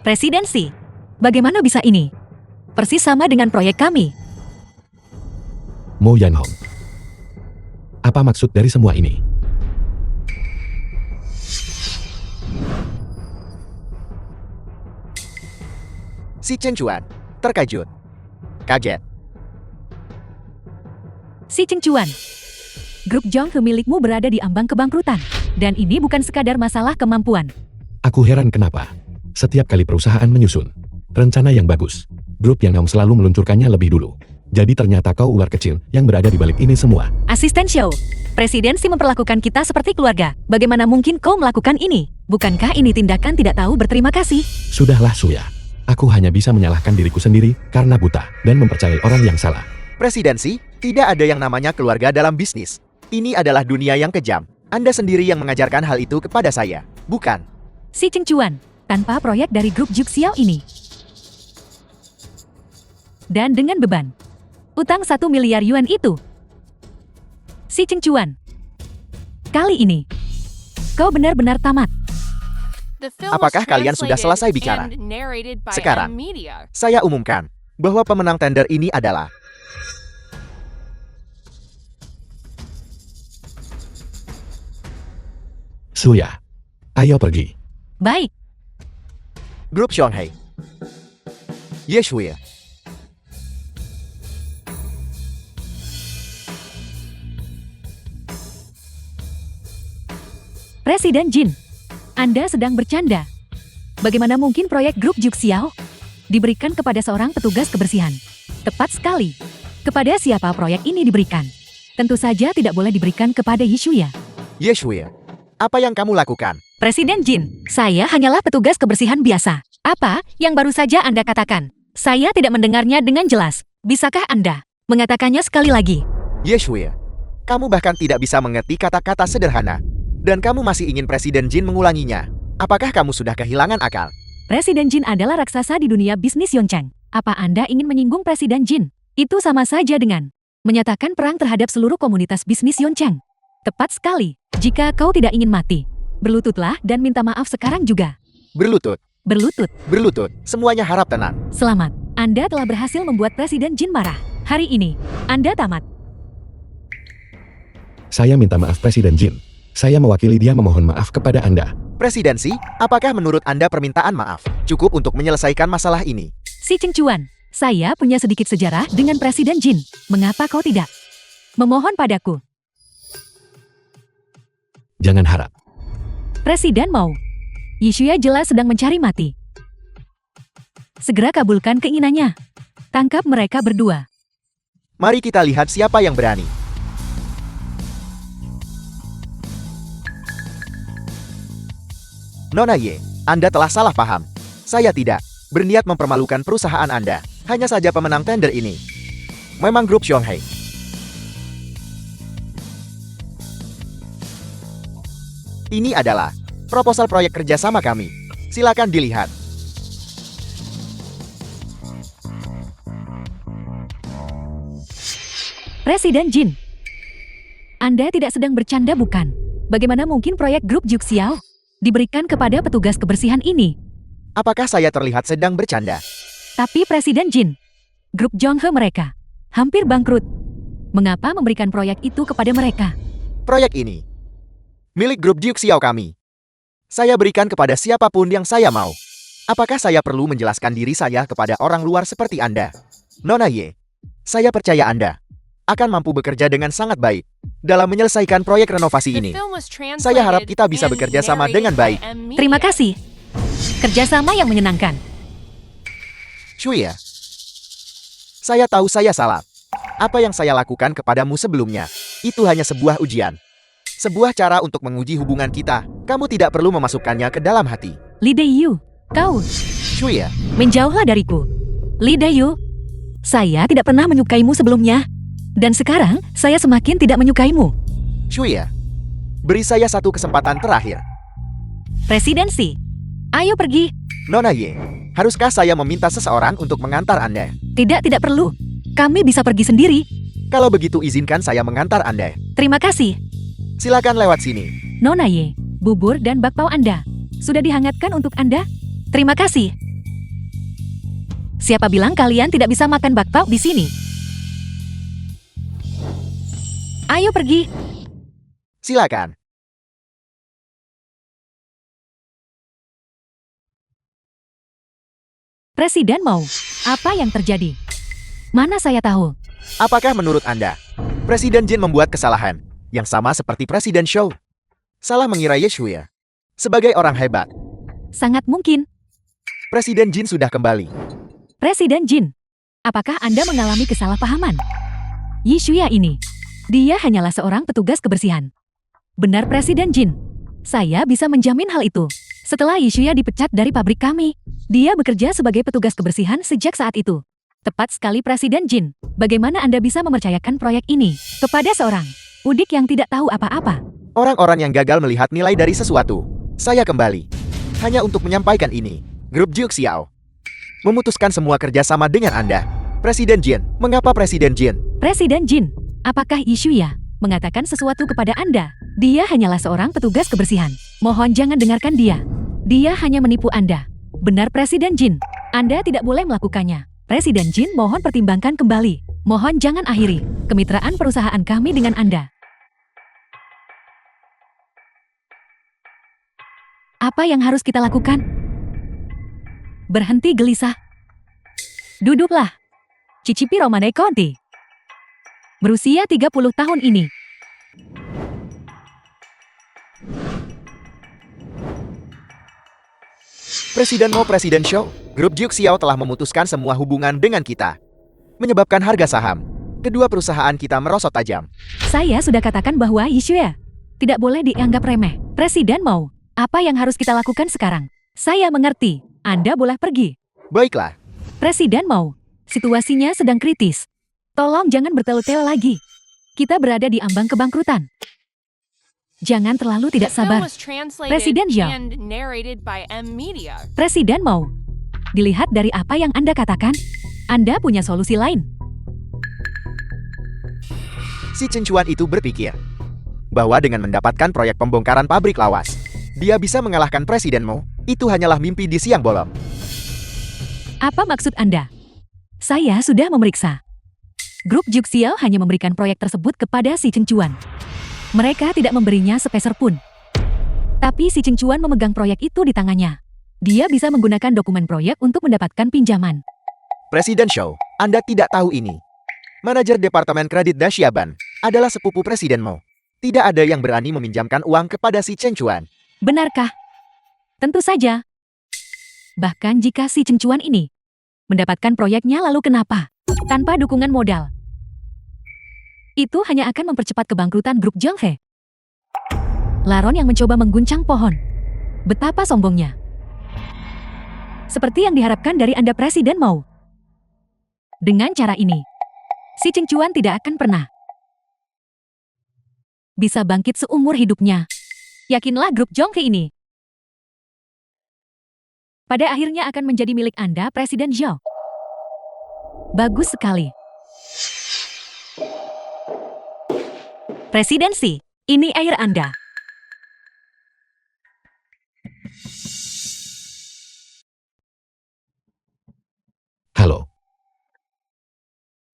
Presidensi, bagaimana bisa ini? Persis sama dengan proyek kami. Mo Yanhong. Apa maksud dari semua ini? Si Chen Chuan terkejut, kaget. Si Cheng Chuan, grup Zhonghe milikmu berada di ambang kebangkrutan. Dan ini bukan sekadar masalah kemampuan. Aku heran kenapa. Setiap kali perusahaan menyusun rencana yang bagus, grup Yanhong selalu meluncurkannya lebih dulu. Jadi ternyata kau ular kecil yang berada di balik ini semua. Asisten Xiao, Presidensi memperlakukan kita seperti keluarga. Bagaimana mungkin kau melakukan ini? Bukankah ini tindakan tidak tahu berterima kasih? Sudahlah Suya. Aku hanya bisa menyalahkan diriku sendiri karena buta dan mempercayai orang yang salah. Presidensi, tidak ada yang namanya keluarga dalam bisnis. Ini adalah dunia yang kejam. Anda sendiri yang mengajarkan hal itu kepada saya, bukan? Si Cheng Chuan, tanpa proyek dari grup Jiuk Xiao ini. Dan dengan beban utang 1 miliar yuan itu. Si Cheng Chuan, kali ini kau benar-benar tamat. The film was Apakah kalian sudah translated selesai bicara? and narrated by Sekarang. M. Media. Saya umumkan bahwa pemenang tender ini adalah Suya, ayo pergi. Baik, Grup Zhonghe. Ye Shuya. Presiden Jin, Anda sedang bercanda. Bagaimana mungkin proyek grup Jiuk Xiao diberikan kepada seorang petugas kebersihan? Tepat sekali. Kepada siapa proyek ini diberikan? Tentu saja tidak boleh diberikan kepada Yishuya. Ye Shuya. Apa yang kamu lakukan? Presiden Jin, saya hanyalah petugas kebersihan biasa. Apa yang baru saja Anda katakan? Saya tidak mendengarnya dengan jelas. Bisakah Anda mengatakannya sekali lagi? Ye Shuya. Kamu bahkan tidak bisa mengerti kata-kata sederhana. Dan kamu masih ingin Presiden Jin mengulanginya. Apakah kamu sudah kehilangan akal? Presiden Jin adalah raksasa di dunia bisnis Yongchang. Apa Anda ingin menyinggung Presiden Jin? Itu sama saja dengan menyatakan perang terhadap seluruh komunitas bisnis Yongchang. Tepat sekali. Jika kau tidak ingin mati, berlututlah dan minta maaf sekarang juga. Berlutut, Berlutut. berlutut. Semuanya harap tenang. Selamat. Anda telah berhasil membuat Presiden Jin marah. Hari ini, Anda tamat. Saya minta maaf Presiden Jin. Saya mewakili dia memohon maaf kepada Anda. Presidensi, apakah menurut Anda permintaan maaf cukup untuk menyelesaikan masalah ini? Si Chengcuan, saya punya sedikit sejarah dengan Presiden Jin. Mengapa kau tidak memohon padaku? Jangan harap. Presiden mau. Yishuya jelas sedang mencari mati. Segera kabulkan keinginannya. Tangkap mereka berdua. Mari kita lihat siapa yang berani. Nona Ye, Anda telah salah paham. Saya tidak berniat mempermalukan perusahaan Anda. Hanya saja pemenang tender ini memang grup Xionghe. Ini adalah proposal proyek kerjasama kami. Silakan dilihat. Presiden Jin, Anda tidak sedang bercanda bukan? Bagaimana mungkin proyek grup Juxiao diberikan kepada petugas kebersihan ini? Apakah saya terlihat sedang bercanda? Tapi Presiden Jin, grup Zhonghe mereka hampir bangkrut. Mengapa memberikan proyek itu kepada mereka? Proyek ini milik grup Juxiao kami. Saya berikan kepada siapapun yang saya mau. Apakah saya perlu menjelaskan diri saya kepada orang luar seperti Anda? Nona Ye, saya percaya Anda akan mampu bekerja dengan sangat baik dalam menyelesaikan proyek renovasi The ini. film was Saya harap translated kita bisa and bekerja sama narrated dengan by baik. M. Terima Media. kasih. Kerjasama yang menyenangkan. Shuya, saya tahu saya salah. Apa yang saya lakukan kepadamu sebelumnya, itu hanya sebuah ujian. Sebuah cara untuk menguji hubungan kita. Kamu tidak perlu memasukkannya ke dalam hati. Li Deyu, kau Shuya, menjauhlah dariku. Li Deyu, saya tidak pernah menyukaimu sebelumnya. Dan sekarang, saya semakin tidak menyukaimu. Shuya, beri saya satu kesempatan terakhir. Presidensi, ayo pergi. Nona Ye, haruskah saya meminta seseorang untuk mengantar Anda? Tidak perlu. Kami bisa pergi sendiri. Kalau begitu izinkan saya mengantar Anda. Terima kasih. Silakan lewat sini. Nona Ye, bubur dan bakpao Anda sudah dihangatkan untuk Anda. Terima kasih. Siapa bilang kalian tidak bisa makan bakpao di sini? Ayo pergi. Silakan. Presiden mau. Apa yang terjadi? Mana saya tahu. Apakah menurut Anda, Presiden Jin membuat kesalahan yang sama seperti Presiden Shou? Salah mengira Yeshuya sebagai orang hebat. Sangat mungkin. Presiden Jin sudah kembali. Presiden Jin, apakah Anda mengalami kesalahpahaman? Yishuya ini, dia hanyalah seorang petugas kebersihan. Benar Presiden Jin, saya bisa menjamin hal itu. Setelah Yishuya dipecat dari pabrik kami, dia bekerja sebagai petugas kebersihan sejak saat itu. Tepat sekali Presiden Jin, bagaimana Anda bisa mempercayakan proyek ini kepada seorang udik yang tidak tahu apa-apa? Orang-orang yang gagal melihat nilai dari sesuatu. Saya kembali hanya untuk menyampaikan ini. Grup Juxiao memutuskan semua kerjasama dengan Anda. Presiden Jin, mengapa Presiden Jin? Presiden Jin, apakah Yishuya mengatakan sesuatu kepada Anda? Dia hanyalah seorang petugas kebersihan. Mohon jangan dengarkan dia. Dia hanya menipu Anda. Benar Presiden Jin, Anda tidak boleh melakukannya. Presiden Jin mohon pertimbangkan kembali. Mohon jangan akhiri kemitraan perusahaan kami dengan Anda. Apa yang harus kita lakukan? Berhenti gelisah. Duduklah. Cicipi Romane Conti. Berusia 30 tahun ini. Presiden Mo Presiden Shou, Grup Juxiao telah memutuskan semua hubungan dengan kita. Menyebabkan harga saham kedua perusahaan kita merosot tajam. Saya sudah katakan bahwa Yishuya tidak boleh dianggap remeh. Presiden mau. Apa yang harus kita lakukan sekarang? Saya mengerti. Anda boleh pergi. Baiklah, Presiden mau. Situasinya sedang kritis. Tolong jangan bertel-tel lagi. Kita berada di ambang kebangkrutan. Jangan terlalu tidak The film sabar. was translated Presiden Zhao. and narrated by M Media. Presiden mau. Dilihat dari apa yang Anda katakan, Anda punya solusi lain. Si Chen Chuan itu berpikir bahwa dengan mendapatkan proyek pembongkaran pabrik lawas, dia bisa mengalahkan Presiden Mo. Itu hanyalah mimpi di siang bolong. Apa maksud Anda? Saya sudah memeriksa. Grup Juxiao hanya memberikan proyek tersebut kepada si Chen Chuan. Mereka tidak memberinya sepeser pun. Tapi si Chen Chuan memegang proyek itu di tangannya. Dia bisa menggunakan dokumen proyek untuk mendapatkan pinjaman. Presiden Shou, Anda tidak tahu ini. Manajer Departemen Kredit Dashiaban adalah sepupu Presiden Mo. Tidak ada yang berani meminjamkan uang kepada si Chen Chuan. Benarkah? Tentu saja. Bahkan jika si Chen Chuan ini mendapatkan proyeknya lalu kenapa? Tanpa dukungan modal. Itu hanya akan mempercepat kebangkrutan grup Zhonghe. Laron yang mencoba mengguncang pohon. Betapa sombongnya. Seperti yang diharapkan dari Anda Presiden Mao. Dengan cara ini, si Chen Chuan tidak akan pernah bisa bangkit seumur hidupnya. Yakinlah grup Zhonghe ini pada akhirnya akan menjadi milik Anda Presiden Zhao. Bagus sekali. Presidensi, ini air Anda. Halo.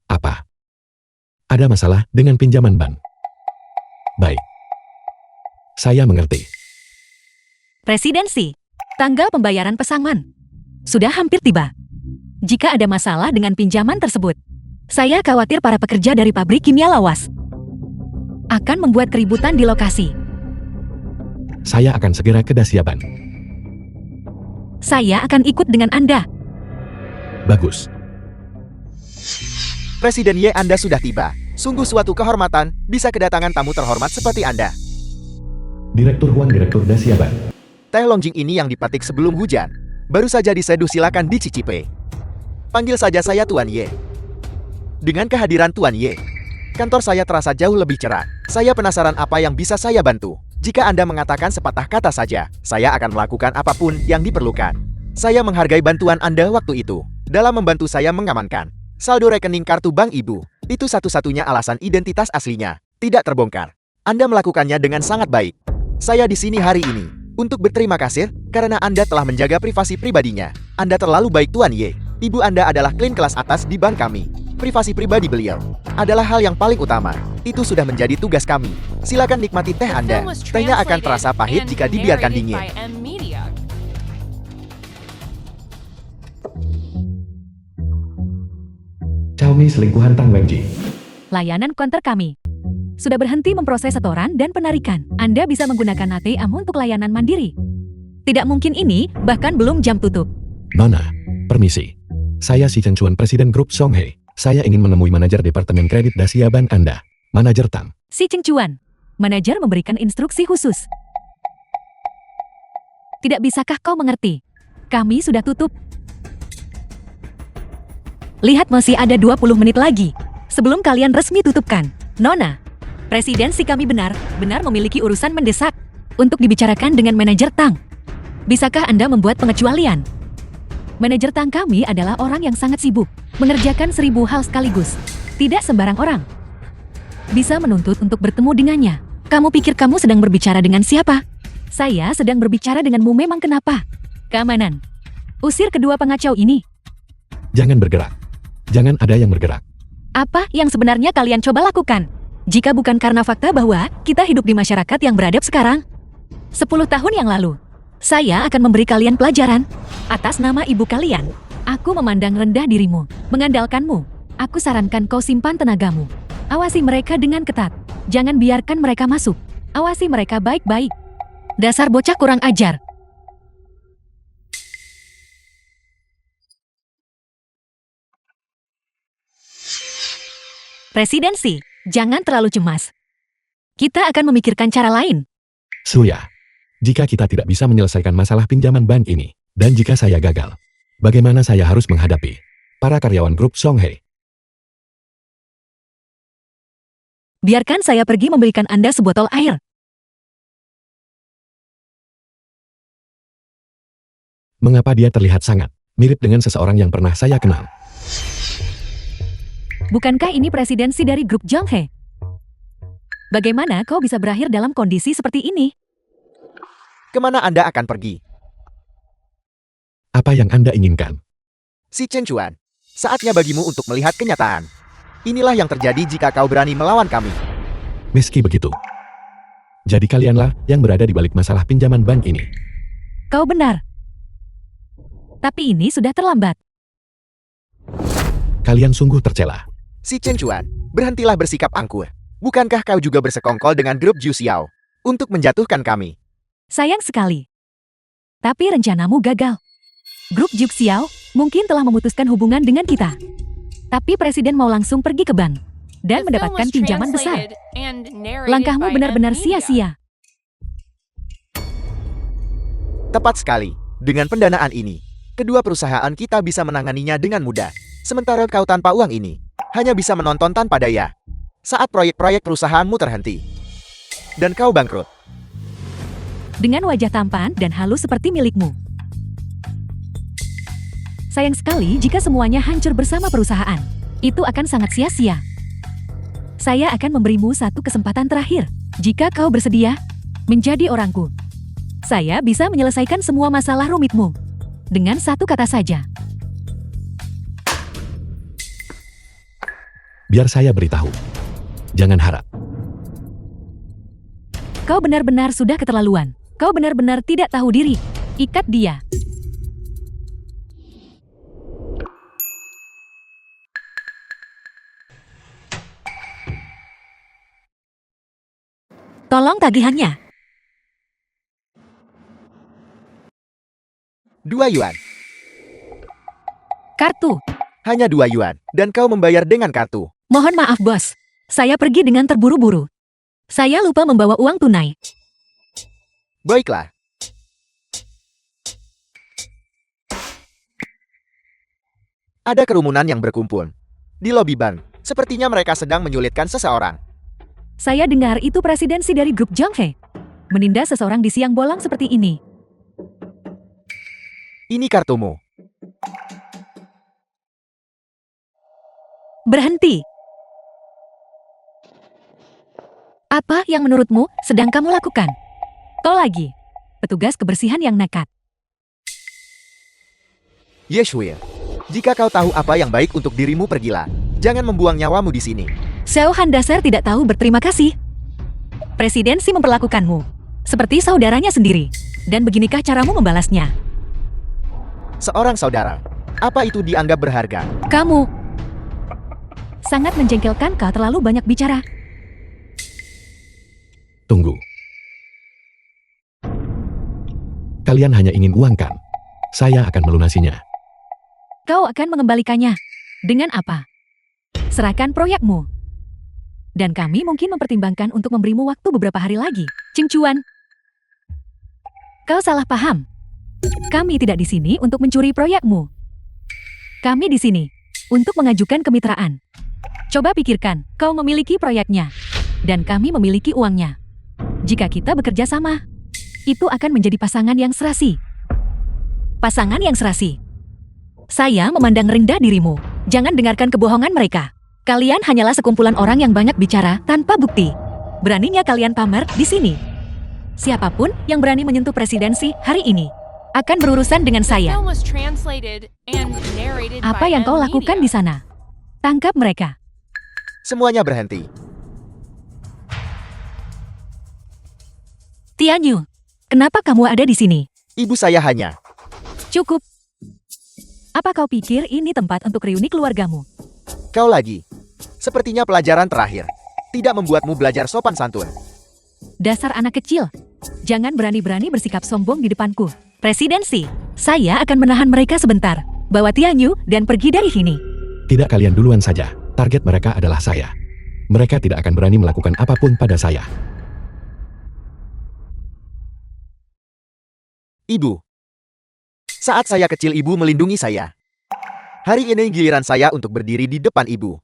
Apa? Ada masalah dengan pinjaman ban? Baik. Saya mengerti. Presidensi, tanggal pembayaran pesangon sudah hampir tiba. Jika ada masalah dengan pinjaman tersebut, saya khawatir para pekerja dari pabrik kimia lawas akan membuat keributan di lokasi. Saya akan segera ke Dasyaban. Saya akan ikut dengan Anda. Bagus. Presiden Ye, Anda sudah tiba. Sungguh suatu kehormatan bisa kedatangan tamu terhormat seperti Anda. Direktur Huang, Direktur Dasyaban. Teh Longjing ini yang dipetik sebelum hujan. Baru saja diseduh, silakan dicicipi. Panggil saja saya Tuan Ye. Dengan kehadiran Tuan Ye, kantor saya terasa jauh lebih cerah. Saya penasaran apa yang bisa saya bantu. Jika Anda mengatakan sepatah kata saja, saya akan melakukan apapun yang diperlukan. Saya menghargai bantuan Anda waktu itu dalam membantu saya mengamankan saldo rekening kartu bank Ibu. Itu satu-satunya alasan identitas aslinya tidak terbongkar. Anda melakukannya dengan sangat baik. Saya di sini hari ini untuk berterima kasih karena Anda telah menjaga privasi pribadinya. Anda terlalu baik Tuan Ye. Ibu Anda adalah klien kelas atas di bank kami. Privasi pribadi beliau adalah hal yang paling utama. Itu sudah menjadi tugas kami. Silakan nikmati teh The Anda. film was Tehnya akan translated terasa pahit and jika dibiarkan narrated dingin. by M Media. Xiaomi selingkuhan Tang Wenji. Layanan konter kami sudah berhenti memproses setoran dan penarikan. Anda bisa menggunakan ATM untuk layanan mandiri. Tidak mungkin ini, bahkan belum jam tutup. Nona, permisi. Saya si Chen Chuan, Presiden Grup Zhonghe. Saya ingin menemui manajer Departemen Kredit Dasyaban Anda, Manajer Tang. Si Chen Chuan, manajer memberikan instruksi khusus. Tidak bisakah kau mengerti? Kami sudah tutup. Lihat, masih ada 20 menit lagi sebelum kalian resmi tutupkan. Nona, presidensi kami benar-benar memiliki urusan mendesak untuk dibicarakan dengan manajer Tang. Bisakah Anda membuat pengecualian? Manajer Tang kami adalah orang yang sangat sibuk, mengerjakan 1000 hal sekaligus. Tidak sembarang orang bisa menuntut untuk bertemu dengannya. Kamu pikir kamu sedang berbicara dengan siapa? Saya sedang berbicara denganmu. Memang kenapa? Keamanan. Usir kedua pengacau ini. Jangan bergerak. Jangan ada yang bergerak. Apa yang sebenarnya kalian coba lakukan? Jika bukan karena fakta bahwa kita hidup di masyarakat yang beradab sekarang. 10 tahun yang lalu, saya akan memberi kalian pelajaran. Atas nama ibu kalian, aku memandang rendah dirimu, mengandalkanmu. Aku sarankan kau simpan tenagamu. Awasi mereka dengan ketat. Jangan biarkan mereka masuk. Awasi mereka baik-baik. Dasar bocah kurang ajar. Presidensi, jangan terlalu cemas. Kita akan memikirkan cara lain. Suya, jika kita tidak bisa menyelesaikan masalah pinjaman bank ini, dan jika saya gagal, bagaimana saya harus menghadapi para karyawan grup Zhonghe? Biarkan saya pergi memberikan Anda sebotol air. Mengapa dia terlihat sangat mirip dengan seseorang yang pernah saya kenal? Bukankah ini presidensi dari grup Jonghae? Bagaimana kau bisa berakhir dalam kondisi seperti ini? Kemana Anda akan pergi? Apa yang Anda inginkan? Si Chen Chuan, saatnya bagimu untuk melihat kenyataan. Inilah yang terjadi jika kau berani melawan kami. Meski begitu, jadi kalianlah yang berada di balik masalah pinjaman bank ini. Kau benar. Tapi ini sudah terlambat. Kalian sungguh tercela. Si Chen Chuan, berhentilah bersikap angkuh. Bukankah kau juga bersekongkol dengan grup Ju Xiao untuk menjatuhkan kami? Sayang sekali. Tapi rencanamu gagal. Grup Juk Xiao mungkin telah memutuskan hubungan dengan kita. Tapi presiden mau langsung pergi ke bank dan The film mendapatkan was pinjaman besar. translated and narrated Langkahmu by benar-benar M-Media. sia-sia. Tepat sekali. Dengan pendanaan ini, kedua perusahaan kita bisa menanganinya dengan mudah. Sementara kau tanpa uang ini, hanya bisa menonton tanpa daya. Saat proyek-proyek perusahaanmu terhenti. Dan kau bangkrut. Dengan wajah tampan dan halus seperti milikmu. Sayang sekali jika semuanya hancur bersama perusahaan. Itu akan sangat sia-sia. Saya akan memberimu satu kesempatan terakhir. Jika kau bersedia menjadi orangku, saya bisa menyelesaikan semua masalah rumitmu. Dengan satu kata saja. Biar saya beritahu. Jangan harap. Kau benar-benar sudah keterlaluan. Kau benar-benar tidak tahu diri. Ikat dia. Tolong tagihannya. 2 yuan. Kartu. Hanya 2 yuan. Dan kau membayar dengan kartu. Mohon maaf, bos. Saya pergi dengan terburu-buru. Saya lupa membawa uang tunai. Baiklah. Ada kerumunan yang berkumpul. Di lobi bank, sepertinya mereka sedang menyulitkan seseorang. Saya dengar itu presidensi dari grup Jonghae. Menindas seseorang di siang bolong seperti ini. Ini kartumu. Berhenti. Apa yang menurutmu sedang kamu lakukan? Kau lagi. Petugas kebersihan yang nekat. Yeshuil, jika kau tahu apa yang baik untuk dirimu, pergilah. Jangan membuang nyawamu di sini. Xiao Han dasar tidak tahu berterima kasih. Presidensi memperlakukanmu seperti saudaranya sendiri. Dan beginikah caramu membalasnya? Seorang saudara. Apa itu dianggap berharga? Kamu sangat menjengkelkan, kau terlalu banyak bicara. Tunggu. Kalian hanya ingin uang kan? Saya akan melunasinya. Kau akan mengembalikannya. Dengan apa? Serahkan proyekmu. Dan kami mungkin mempertimbangkan untuk memberimu waktu beberapa hari lagi. Ching Chuan. Kau salah paham. Kami tidak di sini untuk mencuri proyekmu. Kami di sini untuk mengajukan kemitraan. Coba pikirkan, kau memiliki proyeknya. Dan kami memiliki uangnya. Jika kita bekerja sama, itu akan menjadi pasangan yang serasi. Pasangan yang serasi. Saya memandang rendah dirimu. Jangan dengarkan kebohongan mereka. Kalian hanyalah sekumpulan orang yang banyak bicara tanpa bukti. Beraninya kalian pamer di sini. Siapapun yang berani menyentuh presidensi hari ini akan berurusan dengan saya. Film was translated and narrated Apa by yang kau lakukan di M-Media. sana? Tangkap mereka. Semuanya berhenti. Tianyu, kenapa kamu ada di sini? Ibu saya hanya. Cukup. Apa kau pikir ini tempat untuk reuni keluargamu? Kau lagi. Sepertinya pelajaran terakhir. Tidak membuatmu belajar sopan santun. Dasar anak kecil. Jangan berani-berani bersikap sombong di depanku. Presidensi, saya akan menahan mereka sebentar. Bawa Tianyu dan pergi dari sini. Tidak, kalian duluan saja. Target mereka adalah saya. Mereka tidak akan berani melakukan apapun pada saya. Ibu. Saat saya kecil, ibu melindungi saya. Hari ini giliran saya untuk berdiri di depan ibu.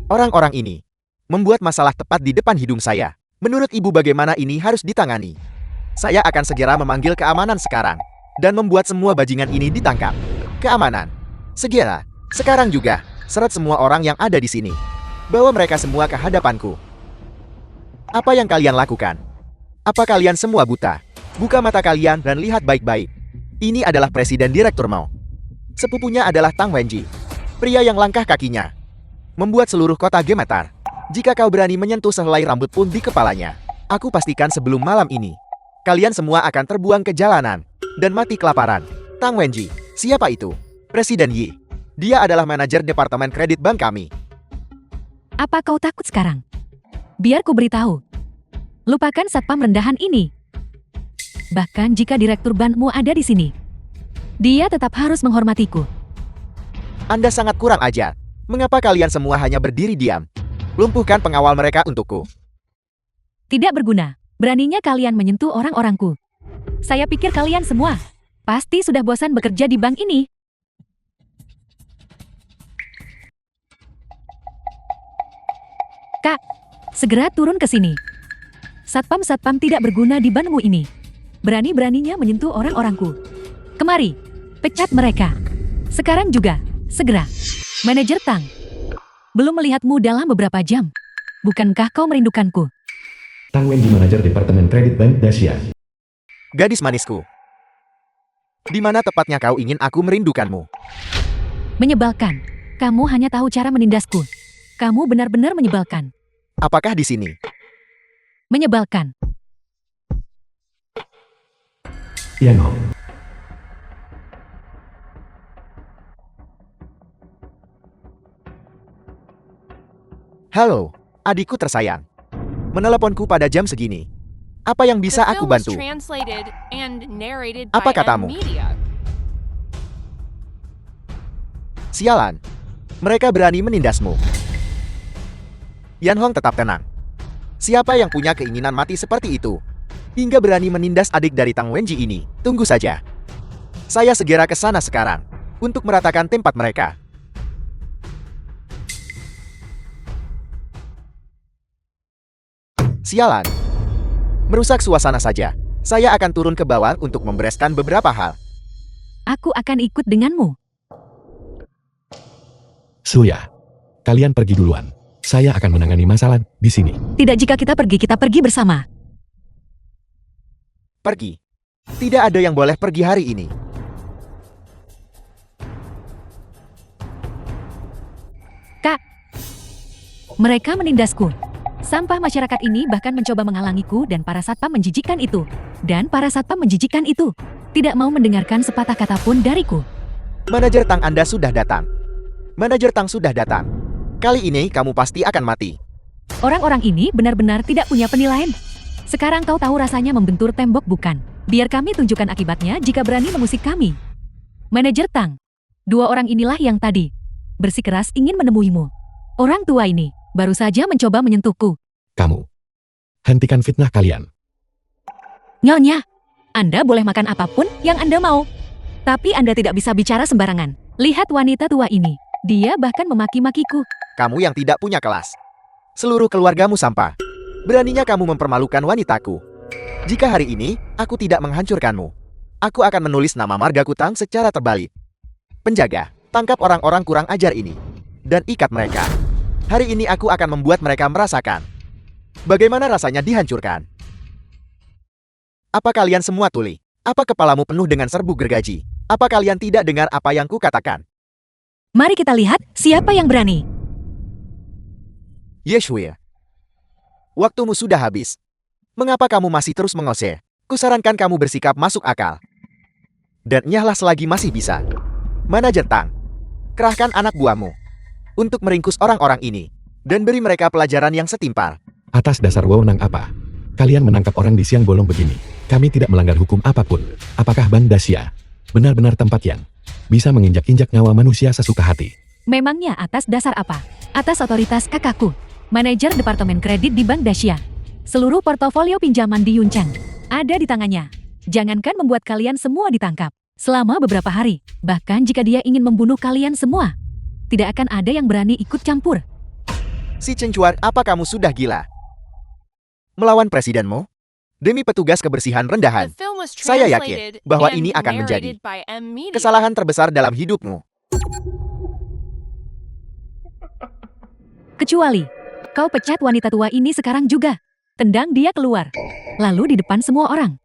Orang-orang ini Membuat masalah tepat di depan hidung saya. Menurut ibu bagaimana ini harus ditangani? Saya akan segera memanggil keamanan sekarang. Dan membuat semua bajingan ini ditangkap. Keamanan. Segera. Sekarang juga. Seret semua orang yang ada di sini. Bawa mereka semua ke hadapanku. Apa yang kalian lakukan? Apa kalian semua buta? Buka mata kalian dan lihat baik-baik. Ini adalah Presiden Direktur Mao. Sepupunya adalah Tang Wenji. Pria yang langkah kakinya. Membuat seluruh kota gemetar. Jika kau berani menyentuh sehelai rambut pun di kepalanya, aku pastikan sebelum malam ini, kalian semua akan terbuang ke jalanan dan mati kelaparan. Tang Wenji, siapa itu? Presiden Yi. Dia adalah manajer departemen kredit bank kami. Apa kau takut sekarang? Biar ku beritahu. Lupakan satpam rendahan ini. Bahkan jika direktur bankmu ada di sini, dia tetap harus menghormatiku. Anda sangat kurang ajar. Mengapa kalian semua hanya berdiri diam? Lumpuhkan pengawal mereka untukku. Tidak berguna. Beraninya kalian menyentuh orang-orangku. Saya pikir kalian semua pasti sudah bosan bekerja di bank ini. Kak, segera turun ke sini. Satpam-satpam tidak berguna di bankmu ini. Berani-beraninya menyentuh orang-orangku. Kemari, pecat mereka. Sekarang juga, segera. Manajer Tang. Belum melihatmu dalam beberapa jam. Bukankah kau merindukanku? Tang Wenji, manajer departemen kredit bank Dacia. Gadis manisku. Di mana tepatnya kau ingin aku merindukanmu? Menyebalkan. Kamu hanya tahu cara menindasku. Kamu benar-benar menyebalkan. Apakah di sini? Menyebalkan. Yan Hong. Halo, adikku tersayang. Meneleponku pada jam segini. Apa yang bisa The aku film was bantu? translated and narrated Apa by katamu? Media. Sialan. Mereka berani menindasmu. Yan Hong tetap tenang. Siapa yang punya keinginan mati seperti itu? Hingga berani menindas adik dari Tang Wenji ini? Tunggu saja. Saya segera ke sana sekarang. Untuk meratakan tempat mereka. Sialan. Merusak suasana saja. Saya akan turun ke bawah untuk membereskan beberapa hal. Aku akan ikut denganmu. Suya. Kalian pergi duluan. Saya akan menangani masalah di sini. Tidak, jika kita pergi bersama. Pergi. Tidak ada yang boleh pergi hari ini. Kak, mereka menindasku. Sampah masyarakat ini bahkan mencoba menghalangiku dan para satpam menjijikkan itu. Dan para satpam menjijikkan itu tidak mau mendengarkan sepatah kata pun dariku. Manajer Tang Anda sudah datang. Manajer Tang sudah datang. Kali ini kamu pasti akan mati. Orang-orang ini benar-benar tidak punya penilaian. Sekarang kau tahu rasanya membentur tembok, bukan? Biar kami tunjukkan akibatnya jika berani mengusik kami. Manajer Tang, dua orang inilah yang tadi bersikeras ingin menemuimu. Orang tua ini baru saja mencoba menyentuhku. Kamu. Hentikan fitnah kalian. Nyonya, Anda boleh makan apapun yang Anda mau. Tapi Anda tidak bisa bicara sembarangan. Lihat wanita tua ini. Dia bahkan memaki-makiku. Kamu yang tidak punya kelas. Seluruh keluargamu sampah. Beraninya kamu mempermalukan wanitaku. Jika hari ini, aku tidak menghancurkanmu. Aku akan menulis nama margaku Tang secara terbalik. Penjaga, tangkap orang-orang kurang ajar ini. Dan ikat mereka. Hari ini aku akan membuat mereka merasakan bagaimana rasanya dihancurkan. Apa kalian semua tuli? Apa kepalamu penuh dengan serbuk gergaji? Apa kalian tidak dengar apa yang kukatakan? Mari kita lihat siapa yang berani. Yeshua. Waktumu sudah habis. Mengapa kamu masih terus mengose? Kusarankan kamu bersikap masuk akal. Dan nyahlah selagi masih bisa. Manajer Tang, kerahkan anak buahmu untuk meringkus orang-orang ini dan beri mereka pelajaran yang setimpal. Atas dasar wewenang apa? Kalian menangkap orang di siang bolong begini. Kami tidak melanggar hukum apapun. Apakah Bank Dacia benar-benar tempat yang bisa menginjak-injak nyawa manusia sesuka hati? Memangnya atas dasar apa? Atas otoritas kakakku, manajer departemen kredit di Bank Dacia. Seluruh portofolio pinjaman di Yuncheng ada di tangannya. Jangankan membuat kalian semua ditangkap selama beberapa hari. Bahkan jika dia ingin membunuh kalian semua, tidak akan ada yang berani ikut campur. Si Cencuar, apa kamu sudah gila? Melawan presidenmu? Demi petugas kebersihan The rendahan. film was Saya translated yakin bahwa and ini akan menjadi narrated by Media. kesalahan terbesar dalam hidupmu. Kecuali, kau pecat wanita tua ini sekarang juga. Tendang dia keluar. Lalu di depan semua orang.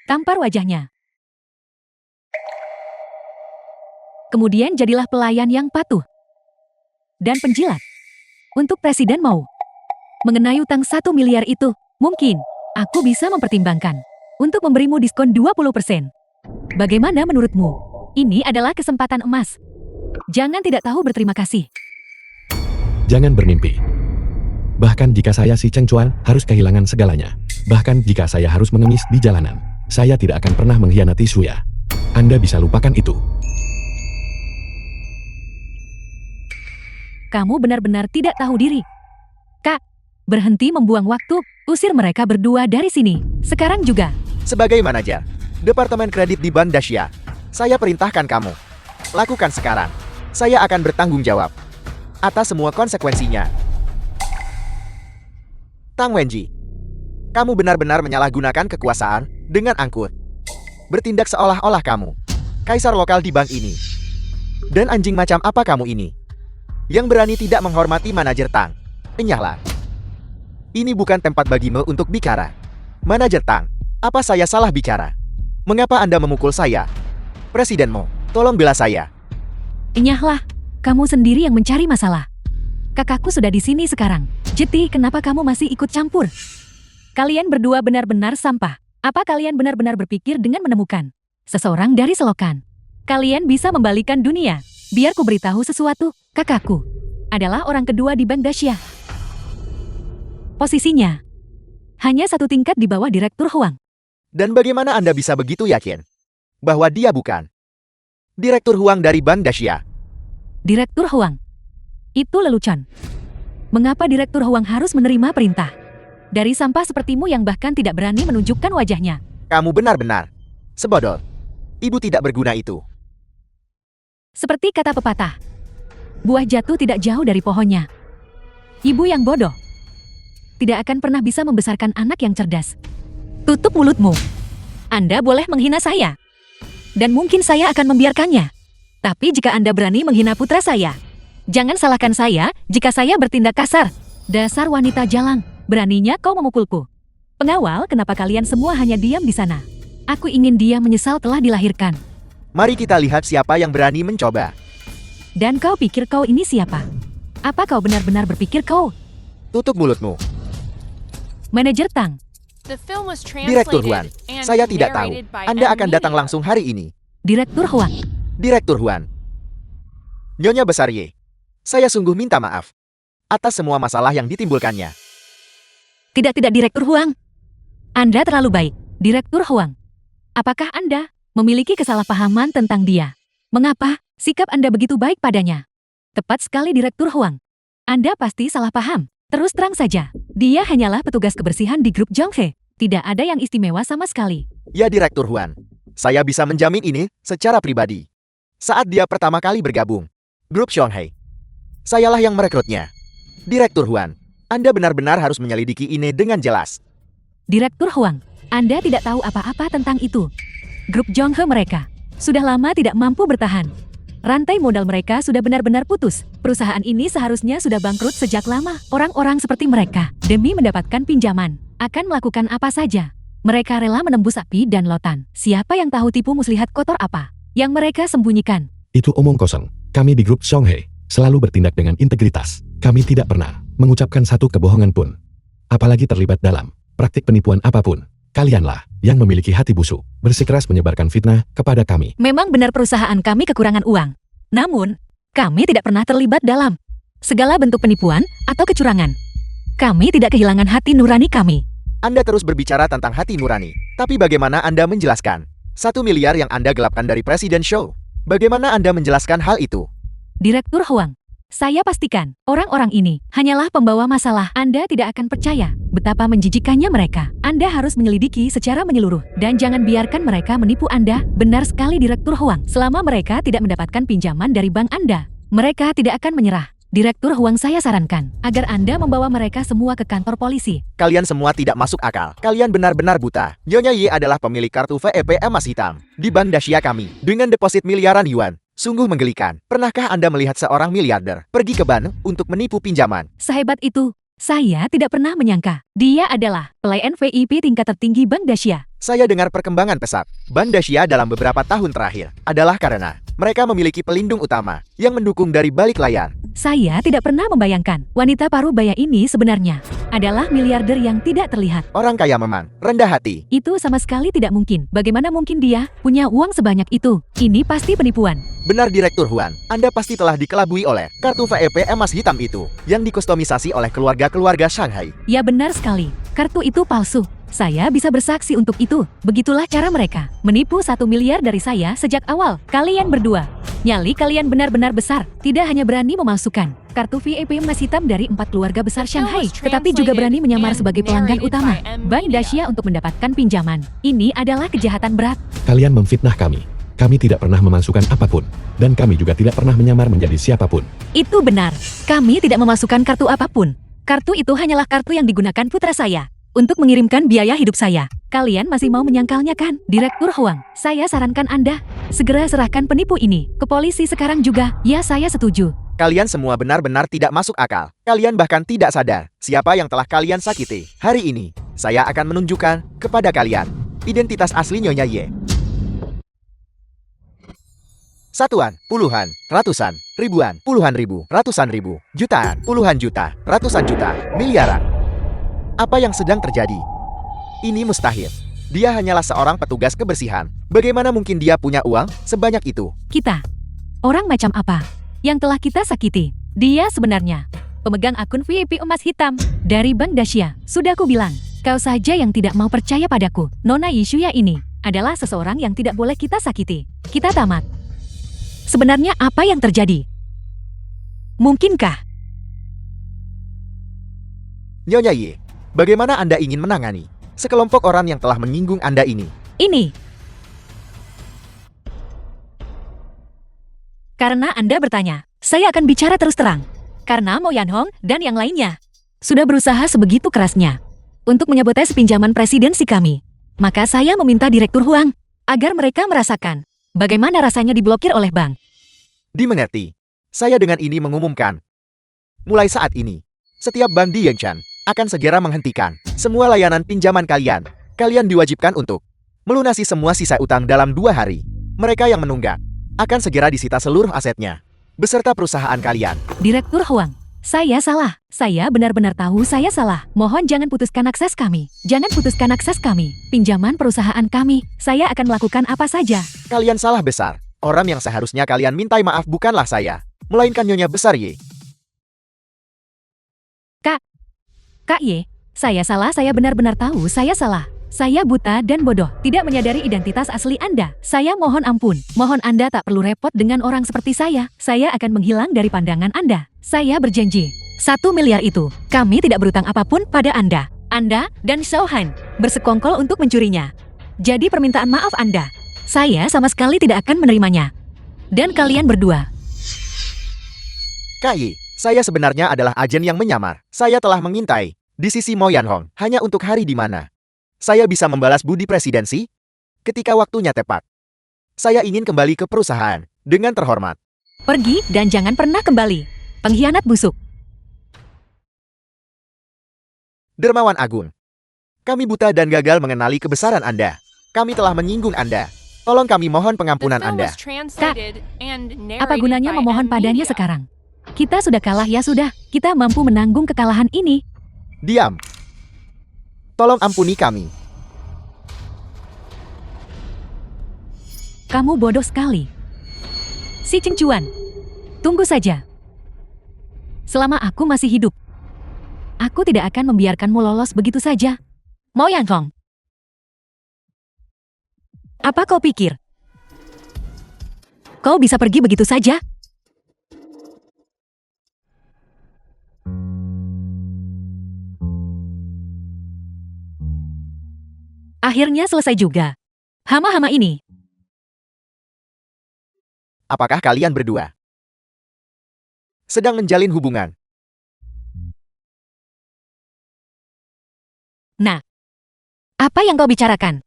Tampar wajahnya. Kemudian jadilah pelayan yang patuh. Dan penjilat. Untuk presiden mau mengenai utang 1 miliar itu, mungkin aku bisa mempertimbangkan untuk memberimu diskon 20%. Bagaimana menurutmu? Ini adalah kesempatan emas. Jangan tidak tahu berterima kasih. Jangan bermimpi. Bahkan jika saya si Cheng Chuan harus kehilangan segalanya. Bahkan jika saya harus mengemis di jalanan. Saya tidak akan pernah mengkhianati Suya. Anda bisa lupakan itu. Kamu benar-benar tidak tahu diri. Kak, berhenti membuang waktu. Usir mereka berdua dari sini. Sekarang juga. Sebagai manajer Departemen Kredit di Bank Dacia, saya perintahkan kamu. Lakukan sekarang. Saya akan bertanggung jawab atas semua konsekuensinya. Tang Wenji, kamu benar-benar menyalahgunakan kekuasaan dengan angkuh. Bertindak seolah-olah kamu kaisar lokal di bank ini. Dan anjing macam apa kamu ini? Yang berani tidak menghormati manajer Tang. Enyahlah. Ini bukan tempat bagimu untuk bicara. Manajer Tang, apa saya salah bicara? Mengapa Anda memukul saya? Presidenmu, tolong bela saya. Enyahlah, kamu sendiri yang mencari masalah. Kakakku sudah di sini sekarang. Jeti, kenapa kamu masih ikut campur? Kalian berdua benar-benar sampah. Apa kalian benar-benar berpikir dengan menemukan seseorang dari selokan? Kalian bisa membalikan dunia. Biar ku beritahu sesuatu, kakakku adalah orang kedua di Bank Dacia. Posisinya hanya 1 tingkat di bawah Direktur Huang. Dan bagaimana Anda bisa begitu yakin bahwa dia bukan Direktur Huang dari Bank Dacia? Direktur Huang. Itu lelucon. Mengapa Direktur Huang harus menerima perintah dari sampah sepertimu yang bahkan tidak berani menunjukkan wajahnya? Kamu benar-benar sebodol. Ibu tidak berguna itu. Seperti kata pepatah, buah jatuh tidak jauh dari pohonnya. Ibu yang bodoh tidak akan pernah bisa membesarkan anak yang cerdas. Tutup mulutmu. Anda boleh menghina saya. Dan mungkin saya akan membiarkannya. Tapi jika Anda berani menghina putra saya, jangan salahkan saya jika saya bertindak kasar. Dasar wanita jalang, beraninya kau memukulku. Pengawal, kenapa kalian semua hanya diam di sana? Aku ingin dia menyesal telah dilahirkan. Mari kita lihat siapa yang berani mencoba. Dan kau pikir kau ini siapa? Apa kau benar-benar berpikir kau? Tutup mulutmu. Manajer Tang. The film was Direktur Huan, translated and saya tidak tahu. narrated by Anda akan datang Media. langsung hari ini. Direktur Huang. Direktur Huan. Nyonya Besar Ye, saya sungguh minta maaf atas semua masalah yang ditimbulkannya. Tidak Direktur Huang. Anda terlalu baik, Direktur Huang. Apakah Anda memiliki kesalahpahaman tentang dia? Mengapa sikap Anda begitu baik padanya? Tepat sekali Direktur Huang. Anda pasti salah paham. Terus terang saja, dia hanyalah petugas kebersihan di grup Zhonghe. Tidak ada yang istimewa sama sekali. Ya Direktur Huan, saya bisa menjamin ini secara pribadi. Saat dia pertama kali bergabung, grup Zhonghe, sayalah yang merekrutnya. Direktur Huan, Anda benar-benar harus menyelidiki ini dengan jelas. Direktur Huang, Anda tidak tahu apa-apa tentang itu. Grup Zhonghe mereka sudah lama tidak mampu bertahan. Rantai modal mereka sudah benar-benar putus. Perusahaan ini seharusnya sudah bangkrut sejak lama. Orang-orang seperti mereka, demi mendapatkan pinjaman, akan melakukan apa saja. Mereka rela menembus api dan lautan. Siapa yang tahu tipu muslihat kotor apa yang mereka sembunyikan? Itu omong kosong. Kami di grup Zhonghe selalu bertindak dengan integritas. Kami tidak pernah mengucapkan satu kebohongan pun. Apalagi terlibat dalam praktik penipuan apapun. Kalianlah yang memiliki hati busuk, bersikeras menyebarkan fitnah kepada kami. Memang benar perusahaan kami kekurangan uang. Namun, kami tidak pernah terlibat dalam segala bentuk penipuan atau kecurangan. Kami tidak kehilangan hati nurani kami. Anda terus berbicara tentang hati nurani, tapi bagaimana Anda menjelaskan 1 miliar yang Anda gelapkan dari Presiden Show? Bagaimana Anda menjelaskan hal itu? Direktur Huang, saya pastikan orang-orang ini hanyalah pembawa masalah. Anda tidak akan percaya betapa menjijikannya mereka. Anda harus menyelidiki secara menyeluruh dan jangan biarkan mereka menipu Anda. Benar sekali Direktur Huang, selama mereka tidak mendapatkan pinjaman dari bank Anda, mereka tidak akan menyerah. Direktur Huang, saya sarankan agar Anda membawa mereka semua ke kantor polisi. Kalian semua tidak masuk akal. Kalian benar-benar buta. Nyonya Ye adalah pemilik kartu VIP emas hitam di Bank Dacia kami dengan deposit miliaran yuan. Sungguh menggelikan. Pernahkah Anda melihat seorang miliarder pergi ke bank untuk menipu pinjaman? Sehebat itu, saya tidak pernah menyangka dia adalah pelayan VIP tingkat tertinggi Bank Dacia. Saya dengar perkembangan pesat Bank Dacia dalam beberapa tahun terakhir adalah karena mereka memiliki pelindung utama yang mendukung dari balik layar. Saya tidak pernah membayangkan wanita paruh baya ini sebenarnya adalah miliarder yang tidak terlihat. Orang kaya memang rendah hati. Itu sama sekali tidak mungkin. Bagaimana mungkin dia punya uang sebanyak itu? Ini pasti penipuan. Benar Direktur Huan, Anda pasti telah dikelabui oleh kartu VIP emas hitam itu yang dikustomisasi oleh keluarga-keluarga Shanghai. Ya benar sekali, kartu itu palsu. Saya bisa bersaksi untuk itu. Begitulah cara mereka menipu 1 miliar dari saya sejak awal. Kalian berdua, nyali kalian benar-benar besar. Tidak hanya berani memalsukan kartu VIP emas hitam dari 4 keluarga besar Shanghai, tetapi juga berani menyamar sebagai pelanggan utama Bank Dacia untuk mendapatkan pinjaman. Ini adalah kejahatan berat. Kalian memfitnah kami. Kami tidak pernah memasukkan apapun. Dan kami juga tidak pernah menyamar menjadi siapapun. Itu benar. Kami tidak memasukkan kartu apapun. Kartu itu hanyalah kartu yang digunakan putra saya untuk mengirimkan biaya hidup saya. Kalian masih mau menyangkalnya kan? Direktur Huang, saya sarankan Anda segera serahkan penipu ini ke polisi sekarang juga. Ya, saya setuju. Kalian semua benar-benar tidak masuk akal. Kalian bahkan tidak sadar siapa yang telah kalian sakiti. Hari ini, saya akan menunjukkan kepada kalian identitas asli Nyonya Ye. Satuan, puluhan, ratusan, ribuan, puluhan ribu, ratusan ribu, jutaan, puluhan juta, ratusan juta, miliaran. Apa yang sedang terjadi? Ini mustahil. Dia hanyalah seorang petugas kebersihan. Bagaimana mungkin dia punya uang sebanyak itu? Kita, orang macam apa yang telah kita sakiti? Dia sebenarnya pemegang akun VIP emas hitam dari Bank Dacia. Sudah aku bilang, kau saja yang tidak mau percaya padaku. Nona Yishuya ini adalah seseorang yang tidak boleh kita sakiti. Kita tamat. Sebenarnya apa yang terjadi? Mungkinkah Nyonya Ye, bagaimana Anda ingin menangani sekelompok orang yang telah menyinggung Anda ini? ini? Karena Anda bertanya, saya akan bicara terus terang. Karena Mo Yanhong dan yang lainnya sudah berusaha sebegitu kerasnya untuk menyabotase pinjaman presidensi kami. Maka saya meminta Direktur Huang agar mereka merasakan bagaimana rasanya diblokir oleh bank. Dimengerti. Saya dengan ini mengumumkan. Mulai saat ini, setiap bank di Yangshan akan segera menghentikan semua layanan pinjaman kalian. Kalian diwajibkan untuk melunasi semua sisa utang dalam 2 hari. Mereka yang menunggak akan segera disita seluruh asetnya beserta perusahaan kalian. Direktur Huang, saya salah. Saya benar-benar tahu saya salah. Mohon jangan putuskan akses kami. Jangan putuskan akses kami. Pinjaman perusahaan kami. Saya akan melakukan apa saja. Kalian salah besar. Orang yang seharusnya kalian mintai maaf bukanlah saya, melainkan Nyonya Besar Ye. Kak Ye, saya salah. Saya benar-benar tahu saya salah. Saya buta dan bodoh, tidak menyadari identitas asli Anda. Saya mohon ampun. Mohon Anda tak perlu repot dengan orang seperti saya. Saya akan menghilang dari pandangan Anda. Saya berjanji, 1 miliar itu, kami tidak berutang apapun pada Anda. Anda dan Xiao Han bersekongkol untuk mencurinya. Jadi permintaan maaf Anda, saya sama sekali tidak akan menerimanya. Dan kalian berdua. Kak Ye, saya sebenarnya adalah agen yang menyamar. Saya telah mengintai di sisi Mo Yanhong hanya untuk hari di mana saya bisa membalas budi presidensi ketika waktunya tepat. Saya ingin kembali ke perusahaan dengan terhormat. Pergi dan jangan pernah kembali. Pengkhianat busuk. Dermawan Agung, kami buta dan gagal mengenali kebesaran Anda. Kami telah menyinggung Anda. Tolong kami mohon pengampunan Anda. Apa gunanya memohon padanya sekarang? Kita sudah kalah ya sudah. Kita mampu menanggung kekalahan ini. Diam. Tolong ampuni kami. Kamu bodoh sekali. Si Cengcuan. Tunggu saja. Selama aku masih hidup, aku tidak akan membiarkanmu lolos begitu saja. Mo Yanhong. Apa kau pikir? Kau bisa pergi begitu saja? Akhirnya selesai juga. Hama-hama ini. Apakah kalian berdua sedang menjalin hubungan. Nah, apa yang kau bicarakan?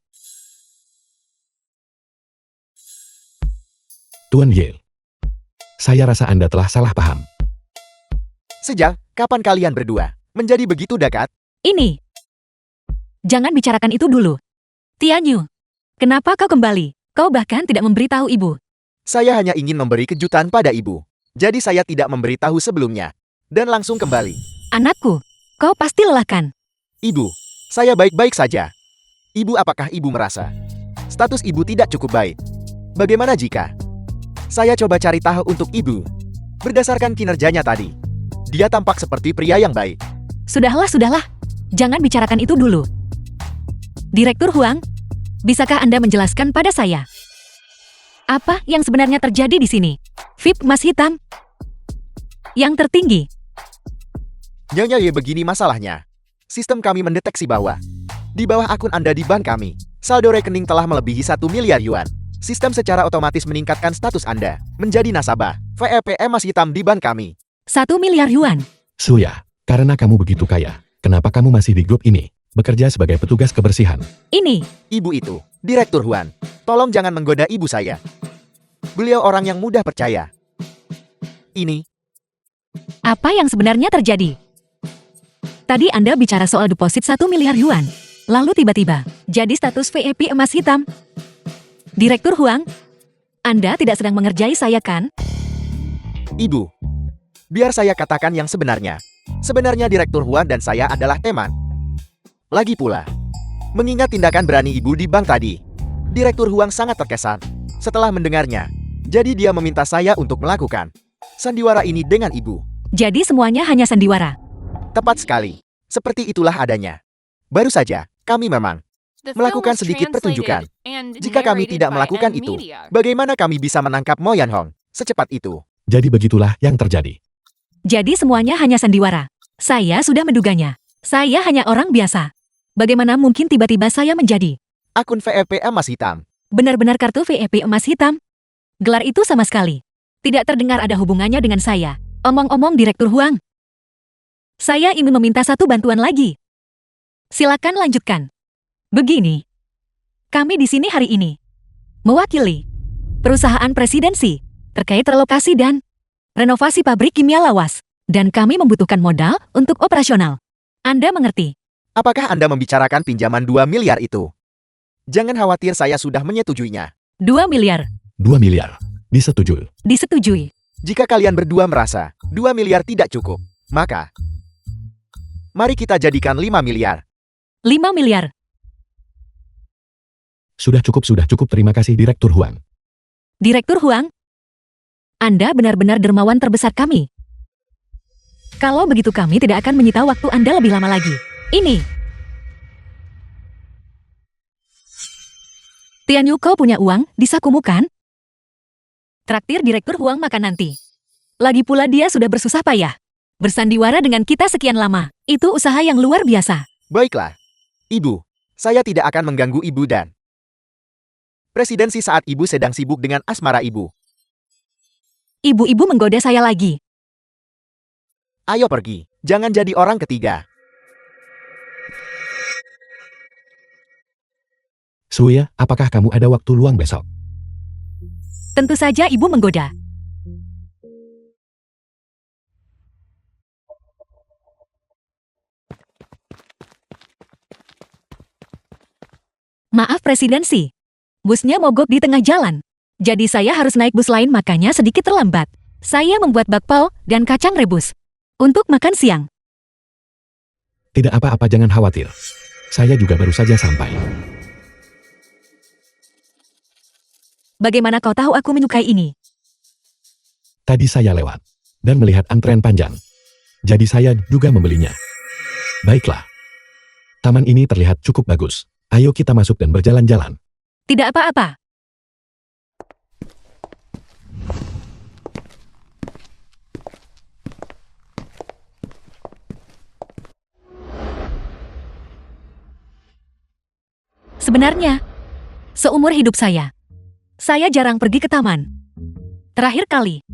Tuan Yale. Saya rasa Anda telah salah paham. Sejak kapan kalian berdua menjadi begitu dekat? Ini. Jangan bicarakan itu dulu. Tianyu, kenapa kau kembali? Kau bahkan tidak memberitahu ibu. Saya hanya ingin memberi kejutan pada ibu. Jadi saya tidak memberitahu sebelumnya. Dan langsung kembali. Anakku, kau pasti lelahkan. Ibu, saya baik-baik saja. Ibu, apakah ibu merasa status ibu tidak cukup baik? Bagaimana jika saya coba cari tahu untuk ibu? Berdasarkan kinerjanya tadi, dia tampak seperti pria yang baik. Sudahlah, sudahlah. Jangan bicarakan itu dulu. Direktur Huang, bisakah Anda menjelaskan pada saya? Apa yang sebenarnya terjadi di sini? VIP emas hitam yang tertinggi. Nyonya Ye, begini masalahnya. Sistem kami mendeteksi bahwa di bawah akun Anda di bank kami, saldo rekening telah melebihi 1 miliar yuan. Sistem secara otomatis meningkatkan status Anda menjadi nasabah VIP emas hitam di bank kami. 1 miliar yuan. Suya, karena kamu begitu kaya, kenapa kamu masih di grup ini, bekerja sebagai petugas kebersihan? Ini, Ibu itu, Direktur Huan. Tolong jangan menggoda ibu saya. Beliau orang yang mudah percaya. Ini, apa yang sebenarnya terjadi? Tadi Anda bicara soal deposit 1 miliar yuan. Lalu tiba-tiba, jadi status VIP emas hitam. Direktur Huang, Anda tidak sedang mengerjai saya kan? Ibu. Biar saya katakan yang sebenarnya. Sebenarnya Direktur Huan dan saya adalah teman. Lagi pula, mengingat tindakan berani ibu di bank tadi, Direktur Huang sangat terkesan setelah mendengarnya. Jadi dia meminta saya untuk melakukan sandiwara ini dengan ibu. Jadi semuanya hanya sandiwara. Tepat sekali. Seperti itulah adanya. Baru saja, kami memang The film melakukan was sedikit pertunjukan. translated and Jika kami narrated tidak by melakukan M itu, Media. bagaimana kami bisa menangkap Mo Yan Hong secepat itu? Jadi begitulah yang terjadi. Jadi semuanya hanya sandiwara. Saya sudah menduganya. Saya hanya orang biasa. Bagaimana mungkin tiba-tiba saya menjadi Akun VIP emas hitam. benar-benar kartu VIP emas hitam? Gelar itu sama sekali tidak terdengar ada hubungannya dengan saya. Omong-omong Direktur Huang, saya ingin meminta satu bantuan lagi. Silakan lanjutkan. Begini, kami di sini hari ini mewakili perusahaan presidensi terkait relokasi dan renovasi pabrik kimia lawas, dan kami membutuhkan modal untuk operasional. Anda mengerti? Apakah Anda membicarakan pinjaman 2 miliar itu? Jangan khawatir, saya sudah menyetujuinya. 2 miliar. 2 miliar. Disetujui. Disetujui. Jika kalian berdua merasa 2 miliar tidak cukup, maka mari kita jadikan 5 miliar. 5 miliar. Sudah cukup. Terima kasih Direktur Huang. Direktur Huang, Anda benar-benar dermawan terbesar kami. Kalau begitu kami tidak akan menyita waktu Anda lebih lama lagi. Ini. Tianyu, kau punya uang di sakumu kan? Traktir Direktur Huang makan nanti. Lagi pula dia sudah bersusah payah bersandiwara dengan kita sekian lama. Itu usaha yang luar biasa. Baiklah. Ibu, saya tidak akan mengganggu ibu dan presidensi saat ibu sedang sibuk dengan asmara ibu. Ibu-ibu menggoda saya lagi. Ayo pergi, jangan jadi orang ketiga. Suya, apakah kamu ada waktu luang besok? Tentu saja ibu menggoda. Maaf presidensi. Busnya mogok di tengah jalan. Jadi saya harus naik bus lain, makanya sedikit terlambat. Saya membuat bakpao dan kacang rebus untuk makan siang. Tidak apa-apa, jangan khawatir. Saya juga baru saja sampai. Bagaimana kau tahu aku menyukai ini? Tadi saya lewat dan melihat antrean panjang. Jadi saya juga membelinya. Baiklah. Taman ini terlihat cukup bagus. Ayo kita masuk dan berjalan-jalan. Tidak apa-apa. Sebenarnya, seumur hidup saya jarang pergi ke taman. Terakhir kali,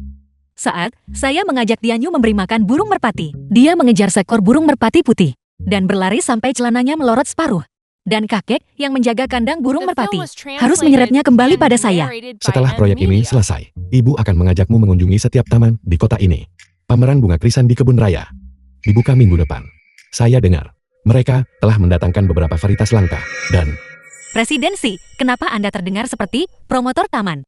Saat saya mengajak Tianyu memberi makan burung merpati, dia mengejar seekor burung merpati putih dan berlari sampai celananya melorot separuh. Dan kakek yang menjaga kandang burung The film merpati was harus menyeretnya kembali pada saya. narrated by Setelah M. proyek ini Media. selesai, ibu akan mengajakmu mengunjungi setiap taman di kota ini. Pameran bunga krisan di kebun raya dibuka minggu depan. Saya dengar mereka telah mendatangkan beberapa varietas langka dan Presidensi, kenapa Anda terdengar seperti promotor taman?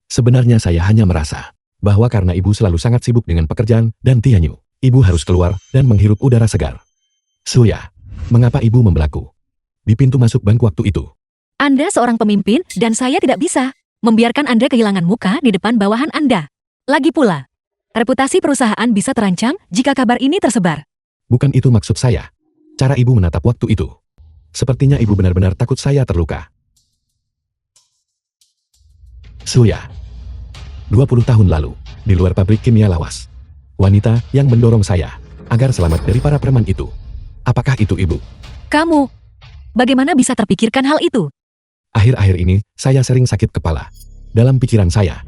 sebenarnya saya hanya merasa bahwa karena ibu selalu sangat sibuk dengan pekerjaan dan Tianyu, ibu harus keluar dan menghirup udara segar. Suya, mengapa ibu membelaku di pintu masuk bank waktu itu? Anda seorang pemimpin dan saya tidak bisa membiarkan Anda kehilangan muka di depan bawahan Anda. Lagi pula, reputasi perusahaan bisa terancam jika kabar ini tersebar. Bukan itu maksud saya. Cara ibu menatap waktu itu. Sepertinya ibu benar-benar takut saya terluka. Suya, 20 tahun lalu, di luar pabrik kimia lawas, wanita yang mendorong saya agar selamat dari para preman itu. Apakah itu ibu? Kamu, bagaimana bisa terpikirkan hal itu? Akhir-akhir ini, saya sering sakit kepala. Dalam pikiran saya,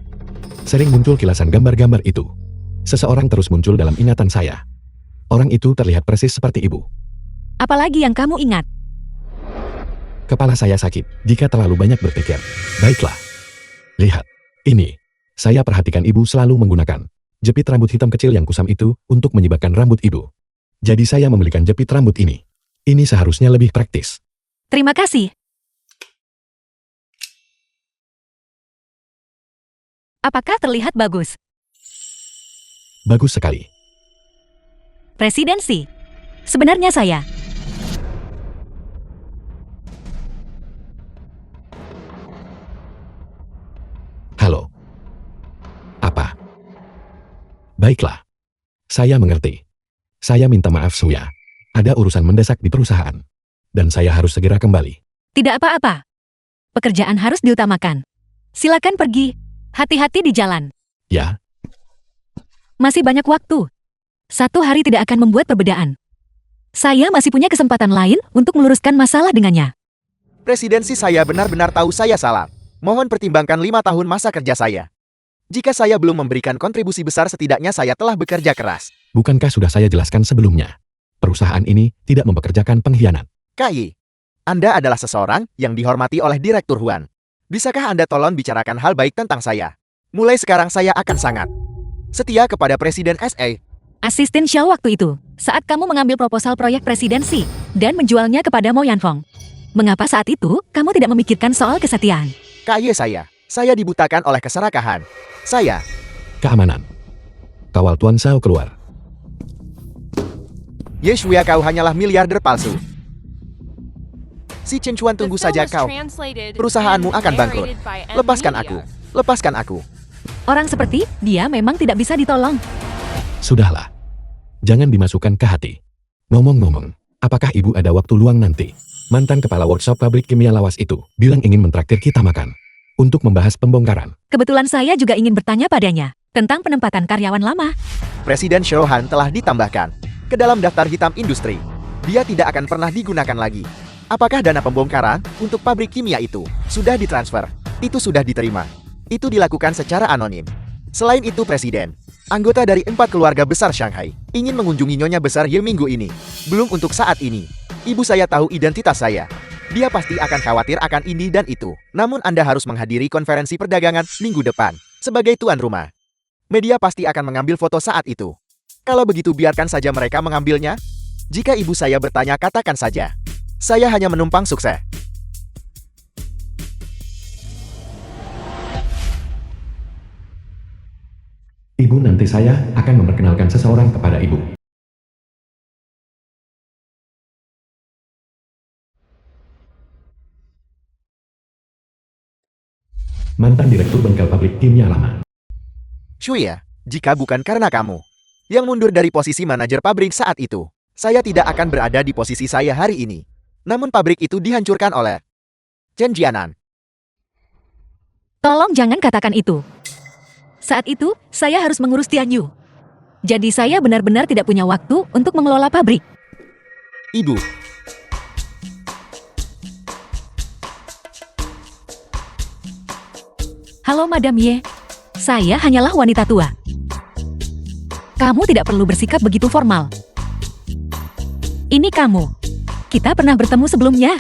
sering muncul kilasan gambar-gambar itu. Seseorang terus muncul dalam ingatan saya. Orang itu terlihat persis seperti ibu. Apalagi yang kamu ingat? Kepala saya sakit jika terlalu banyak berpikir. Baiklah. Lihat, ini. Saya perhatikan ibu selalu menggunakan jepit rambut hitam kecil yang kusam itu untuk menyibakkan rambut ibu. Jadi saya membelikan jepit rambut ini. Ini seharusnya lebih praktis. Terima kasih. Apakah terlihat bagus? Bagus sekali. Presidensi. Sebenarnya saya. Halo. Apa? Baiklah. Saya mengerti. Saya minta maaf Suya. Ada urusan mendesak di perusahaan. Dan saya harus segera kembali. Tidak apa-apa. Pekerjaan harus diutamakan. Silakan pergi. Hati-hati di jalan. Ya, Masih banyak waktu. 1 hari tidak akan membuat perbedaan. Saya masih punya kesempatan lain untuk meluruskan masalah dengannya. Presidensi saya benar-benar tahu saya salah. Mohon pertimbangkan 5 tahun masa kerja saya. Jika saya belum memberikan kontribusi besar, setidaknya saya telah bekerja keras. bukankah sudah saya jelaskan sebelumnya? Perusahaan ini tidak mempekerjakan pengkhianat. KY, Anda adalah seseorang yang dihormati oleh Direktur Huan. Bisakah Anda tolong bicarakan hal baik tentang saya? Mulai sekarang saya akan sangat setia kepada Presiden SA. Asisten Xiao waktu itu, saat kamu mengambil proposal proyek presidensi dan menjualnya kepada Mo Yanfeng. Mengapa saat itu kamu tidak memikirkan soal kesetiaan? KY saya dibutakan oleh keserakahan. Saya, Keamanan. Kawal Tuan Sao keluar. Yeshuya, kau hanyalah miliarder palsu. Si Chen Chuan, The tunggu film saja was kau. translated Perusahaanmu and akan bangkrut. narrated by M. Lepaskan Media. aku. Lepaskan aku. Orang seperti dia memang tidak bisa ditolong. Sudahlah. Jangan dimasukkan ke hati. Ngomong-ngomong, apakah ibu ada waktu luang nanti? Mantan kepala workshop pabrik kimia lawas itu bilang ingin mentraktir kita makan. Untuk membahas pembongkaran. Kebetulan saya juga ingin bertanya padanya tentang penempatan karyawan lama. Presiden Shouhan telah ditambahkan ke dalam daftar hitam industri. Dia tidak akan pernah digunakan lagi. Apakah dana pembongkaran untuk pabrik kimia itu sudah ditransfer? Itu sudah diterima. Itu dilakukan secara anonim. Selain itu, Presiden, anggota dari 4 keluarga besar Shanghai, ingin mengunjungi Nyonya Besar Ye minggu ini. Belum untuk saat ini. Ibu saya tahu identitas saya. Dia pasti akan khawatir akan ini dan itu. Namun Anda harus menghadiri konferensi perdagangan minggu depan sebagai tuan rumah. Media pasti akan mengambil foto saat itu. Kalau begitu, biarkan saja mereka mengambilnya. Jika ibu saya bertanya, katakan saja. Saya hanya menumpang sukses. Ibu, nanti saya akan memperkenalkan seseorang kepada ibu. Mantan direktur bengkel pabrik kimia lama. Shuya, jika bukan karena kamu yang mundur dari posisi manajer pabrik saat itu, saya tidak akan berada di posisi saya hari ini. Namun pabrik itu dihancurkan oleh Chen Jianan. Tolong jangan katakan itu. Saat itu, saya harus mengurus Tianyu. Jadi saya benar-benar tidak punya waktu untuk mengelola pabrik. Ibu, Halo Madam Ye. Saya hanyalah wanita tua. Kamu tidak perlu bersikap begitu formal. Ini kamu. Kita pernah bertemu sebelumnya.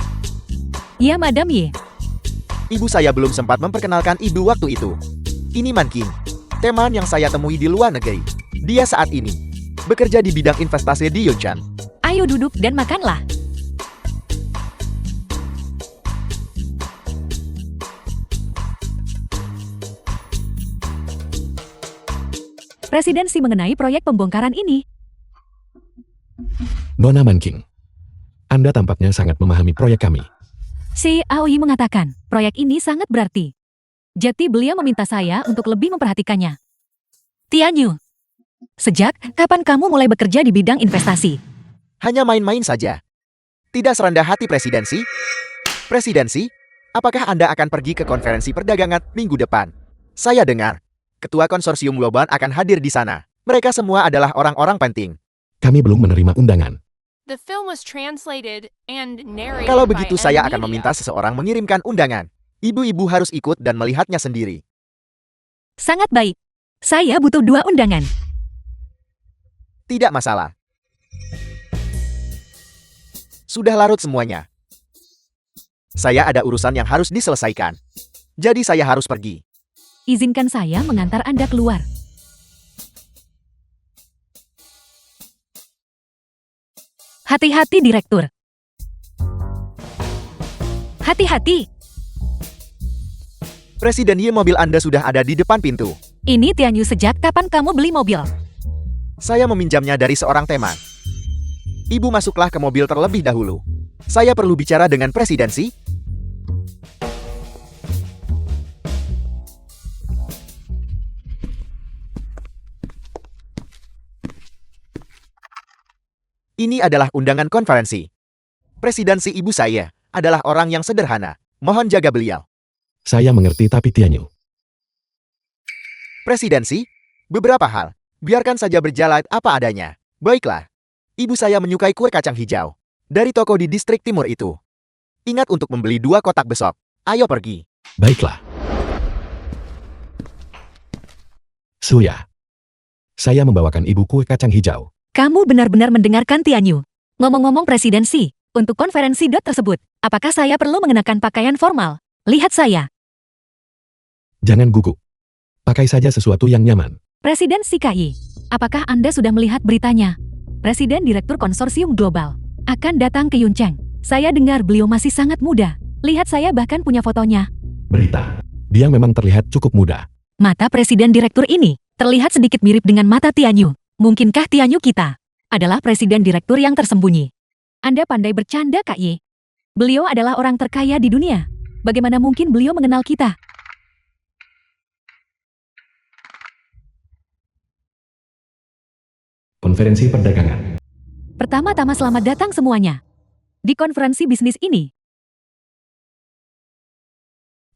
Ya, Madam Ye. Ibu saya belum sempat memperkenalkan ibu waktu itu. Ini Man King, teman yang saya temui di luar negeri. Dia saat ini bekerja di bidang investasi di Yunchan. Ayo duduk dan makanlah. Presidensi mengenai proyek pembongkaran ini. Nona Man King, Anda tampaknya sangat memahami proyek kami. Si Aoi mengatakan, proyek ini sangat berarti. Jadi beliau meminta saya untuk lebih memperhatikannya. Tianyu, sejak kapan kamu mulai bekerja di bidang investasi? Hanya main-main saja. Tidak serendah hati presidensi. Presidensi, apakah Anda akan pergi ke konferensi perdagangan minggu depan? Saya dengar, Ketua Konsorsium Global akan hadir di sana. Mereka semua adalah orang-orang penting. Kami belum menerima undangan. The film was translated and narrated Kalau by begitu M saya akan Media. meminta seseorang mengirimkan undangan. Ibu-ibu harus ikut dan melihatnya sendiri. Sangat baik. Saya butuh 2 undangan. Tidak masalah. Sudah larut semuanya. Saya ada urusan yang harus diselesaikan. Jadi saya harus pergi. Izinkan saya mengantar Anda keluar. Hati-hati, Direktur. Hati-hati. Presiden Ye, mobil Anda sudah ada di depan pintu. Ini Tianyu, sejak kapan kamu beli mobil? Saya meminjamnya dari seorang teman. Ibu masuklah ke mobil terlebih dahulu. Saya perlu bicara dengan presidensi. Ini adalah undangan konferensi. Presidensi ibu saya adalah orang yang sederhana. Mohon jaga beliau. Saya mengerti tapi Tianyu. Presidensi, beberapa hal. Biarkan saja berjalan apa adanya. Baiklah. Ibu saya menyukai kue kacang hijau. Dari toko di distrik timur itu. Ingat untuk membeli 2 kotak besok. Ayo pergi. Baiklah. Suya. Saya membawakan ibu kue kacang hijau. Kamu benar-benar mendengarkan Tianyu. Ngomong-ngomong presidensi, untuk konferensi tersebut, apakah saya perlu mengenakan pakaian formal? Lihat saya. Jangan gugup. Pakai saja sesuatu yang nyaman. Presidensi KI, apakah Anda sudah melihat beritanya? Presiden Direktur Konsorsium Global akan datang ke Yunchan. Saya dengar beliau masih sangat muda. Lihat, saya bahkan punya fotonya. Berita. Dia memang terlihat cukup muda. Mata Presiden Direktur ini terlihat sedikit mirip dengan mata Tianyu. Mungkinkah Tianyu kita adalah Presiden Direktur yang tersembunyi? Anda pandai bercanda, Kak Ye. Beliau adalah orang terkaya di dunia. Bagaimana mungkin beliau mengenal kita? Konferensi perdagangan. Pertama-tama selamat datang semuanya. Di konferensi bisnis ini,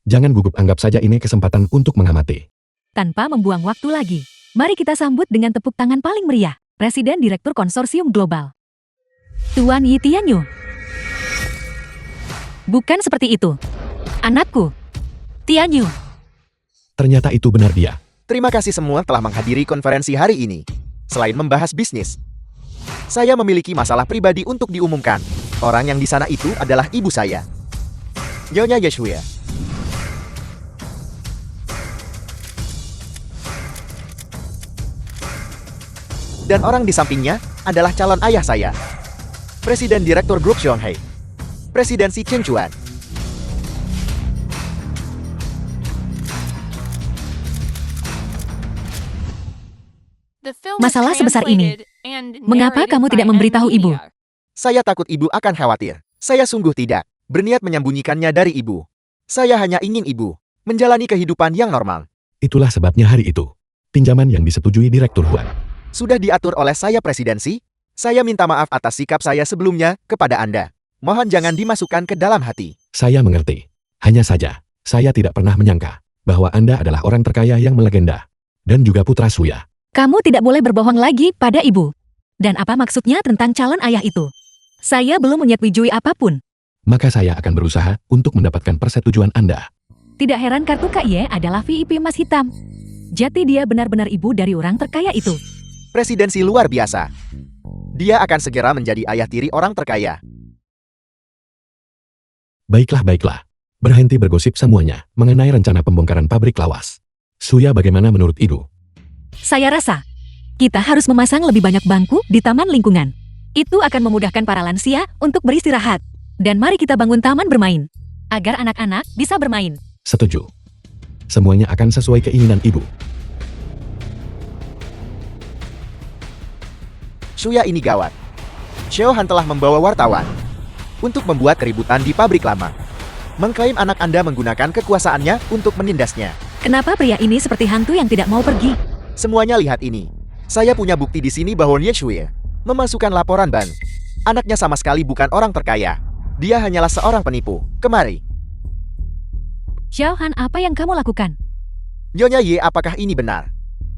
Jangan gugup, anggap saja ini kesempatan untuk mengamati. tanpa membuang waktu lagi, mari kita sambut dengan tepuk tangan paling meriah, Presiden Direktur Konsorsium Global, Tuan Yi Tianyu. Bukan seperti itu, anakku. Tianyu. Ternyata itu benar dia. Terima kasih semua telah menghadiri konferensi hari ini. Selain membahas bisnis, saya memiliki masalah pribadi untuk diumumkan. Orang yang di sana itu adalah ibu saya, Nyonya Yeshuya. Dan orang di sampingnya adalah calon ayah saya, Presiden Direktur Grup Xionghe, Presidensi Chen Chuan. The film was Masalah sebesar ini. translated and Mengapa narrated kamu by tidak M memberitahu ibu? Media. Saya takut ibu akan khawatir. Saya sungguh tidak berniat menyembunyikannya dari ibu. Saya hanya ingin ibu menjalani kehidupan yang normal. Itulah sebabnya hari itu. Pinjaman yang disetujui Direktur Huan. Sudah diatur oleh saya presidensi. Saya minta maaf atas sikap saya sebelumnya kepada Anda. Mohon jangan dimasukkan ke dalam hati. Saya mengerti. Hanya saja, saya tidak pernah menyangka bahwa Anda adalah orang terkaya yang melegenda. Dan juga putra Suya. Kamu tidak boleh berbohong lagi pada ibu. Dan apa maksudnya tentang calon ayah itu? Saya belum menyetujui apapun. Maka saya akan berusaha untuk mendapatkan persetujuan Anda. Tidak heran kartu KY adalah VIP emas hitam. Jadi dia benar-benar ibu dari orang terkaya itu. Presidensi luar biasa. Dia akan segera menjadi ayah tiri orang terkaya. Baiklah. Berhenti bergosip semuanya mengenai rencana pembongkaran pabrik lawas. Suya, bagaimana menurut Ibu? Saya rasa, kita harus memasang lebih banyak bangku di taman lingkungan. Itu akan memudahkan para lansia untuk beristirahat. Dan mari kita bangun taman bermain, agar anak-anak bisa bermain. Setuju. Semuanya akan sesuai keinginan Ibu. Suya, ini gawat. Xiaohan telah membawa wartawan untuk membuat keributan di pabrik lama. Mengklaim anak Anda menggunakan kekuasaannya untuk menindasnya. Kenapa pria ini seperti hantu yang tidak mau pergi? Semuanya lihat ini. Saya punya bukti di sini bahwa Nie Shuye memasukkan laporan ban. Anaknya sama sekali bukan orang terkaya. Dia hanyalah seorang penipu. Kemari. Xiaohan, apa yang kamu lakukan? Nyonya Ye, apakah ini benar?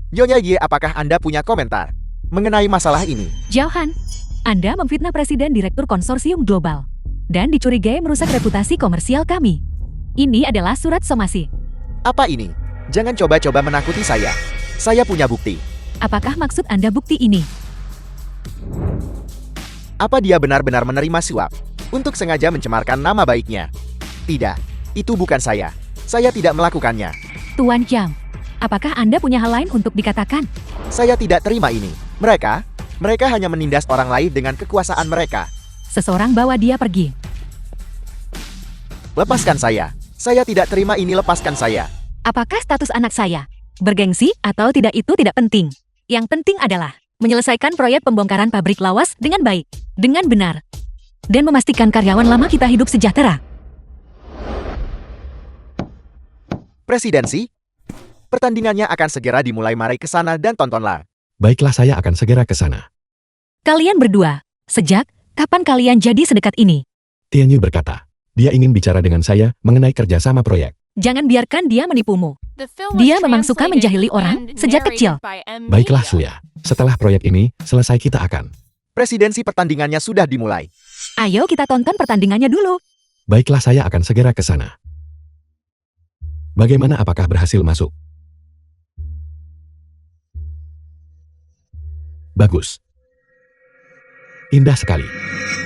Nyonya Ye, apakah Anda punya komentar mengenai masalah ini? Xiaohan, Anda memfitnah Presiden Direktur Konsorsium Global dan dicurigai merusak reputasi komersial kami. Ini adalah surat somasi. Apa ini? Jangan coba-coba menakuti saya. Saya punya bukti. Apakah maksud Anda bukti ini? Apa dia benar-benar menerima suap untuk sengaja mencemarkan nama baiknya? Tidak, itu bukan saya. Saya tidak melakukannya. Tuan Jiang, apakah Anda punya hal lain untuk dikatakan? Saya tidak terima ini. Mereka hanya menindas orang lain dengan kekuasaan mereka. Seseorang bawa dia pergi. Lepaskan saya. Saya tidak terima ini, lepaskan saya. Apakah status anak saya bergengsi atau tidak itu tidak penting. Yang penting adalah menyelesaikan proyek pembongkaran pabrik lawas dengan baik, dengan benar, dan memastikan karyawan lama kita hidup sejahtera. Presidensi, pertandingannya akan segera dimulai, mari ke sana dan tontonlah. Baiklah, saya akan segera ke sana. Kalian berdua, sejak kapan kalian jadi sedekat ini? Tianyu berkata, dia ingin bicara dengan saya mengenai kerjasama proyek. Jangan biarkan dia menipumu. The film was Dia memang suka translated menjahili orang and sejak kecil. narrated by M. Baiklah, Media. Suya. Setelah proyek ini selesai, kita akan. Presidensi, pertandingannya sudah dimulai. Ayo kita tonton pertandingannya dulu. Baiklah, saya akan segera ke sana. Bagaimana, apakah berhasil masuk? Bagus. Indah sekali.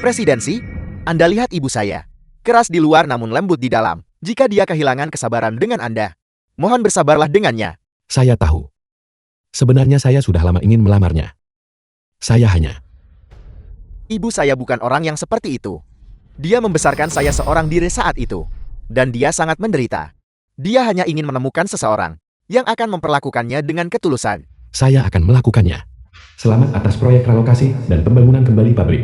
Presidensi, Anda lihat ibu saya. Keras di luar namun lembut di dalam. Jika dia kehilangan kesabaran dengan Anda, mohon bersabarlah dengannya. Saya tahu. Sebenarnya saya sudah lama ingin melamarnya. Saya hanya. Ibu saya bukan orang yang seperti itu. Dia membesarkan saya seorang diri saat itu. Dan dia sangat menderita. Dia hanya ingin menemukan seseorang yang akan memperlakukannya dengan ketulusan. Saya akan melakukannya. Selamat atas proyek relokasi dan pembangunan kembali pabrik.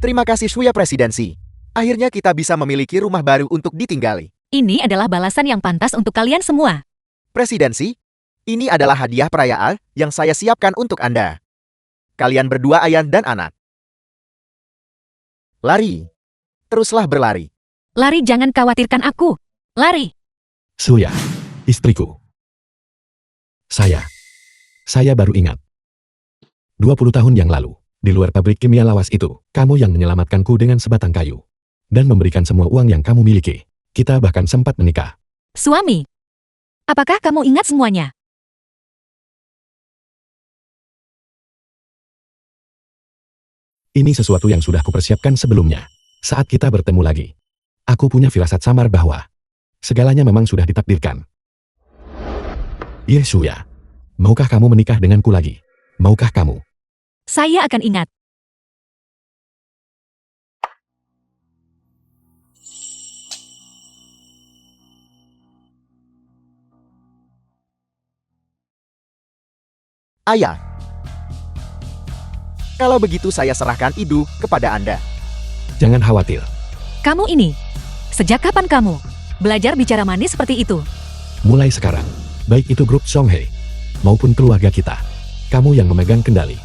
Terima kasih Suya, Presidensi. Akhirnya kita bisa memiliki rumah baru untuk ditinggali. Ini adalah balasan yang pantas untuk kalian semua. Presidensi, ini adalah hadiah perayaan yang saya siapkan untuk Anda. Kalian berdua, ayah dan anak. Lari. Teruslah berlari. Lari, jangan khawatirkan aku. Lari. Suya, istriku. Saya baru ingat. 20 tahun yang lalu, di luar pabrik kimia lawas itu, kamu yang menyelamatkanku dengan sebatang kayu. Dan memberikan semua uang yang kamu miliki. Kita bahkan sempat menikah. Suami, apakah kamu ingat semuanya? Ini sesuatu yang sudah kupersiapkan sebelumnya. Saat kita bertemu lagi, aku punya firasat samar bahwa segalanya memang sudah ditakdirkan. Yesuya, maukah kamu menikah denganku lagi? Maukah kamu? Saya akan ingat. Ayah. Kalau begitu saya serahkan Idu kepada Anda. Jangan khawatir. Kamu ini, sejak kapan kamu belajar bicara manis seperti itu? Mulai sekarang, baik itu grup Songhai maupun keluarga kita, kamu yang memegang kendali.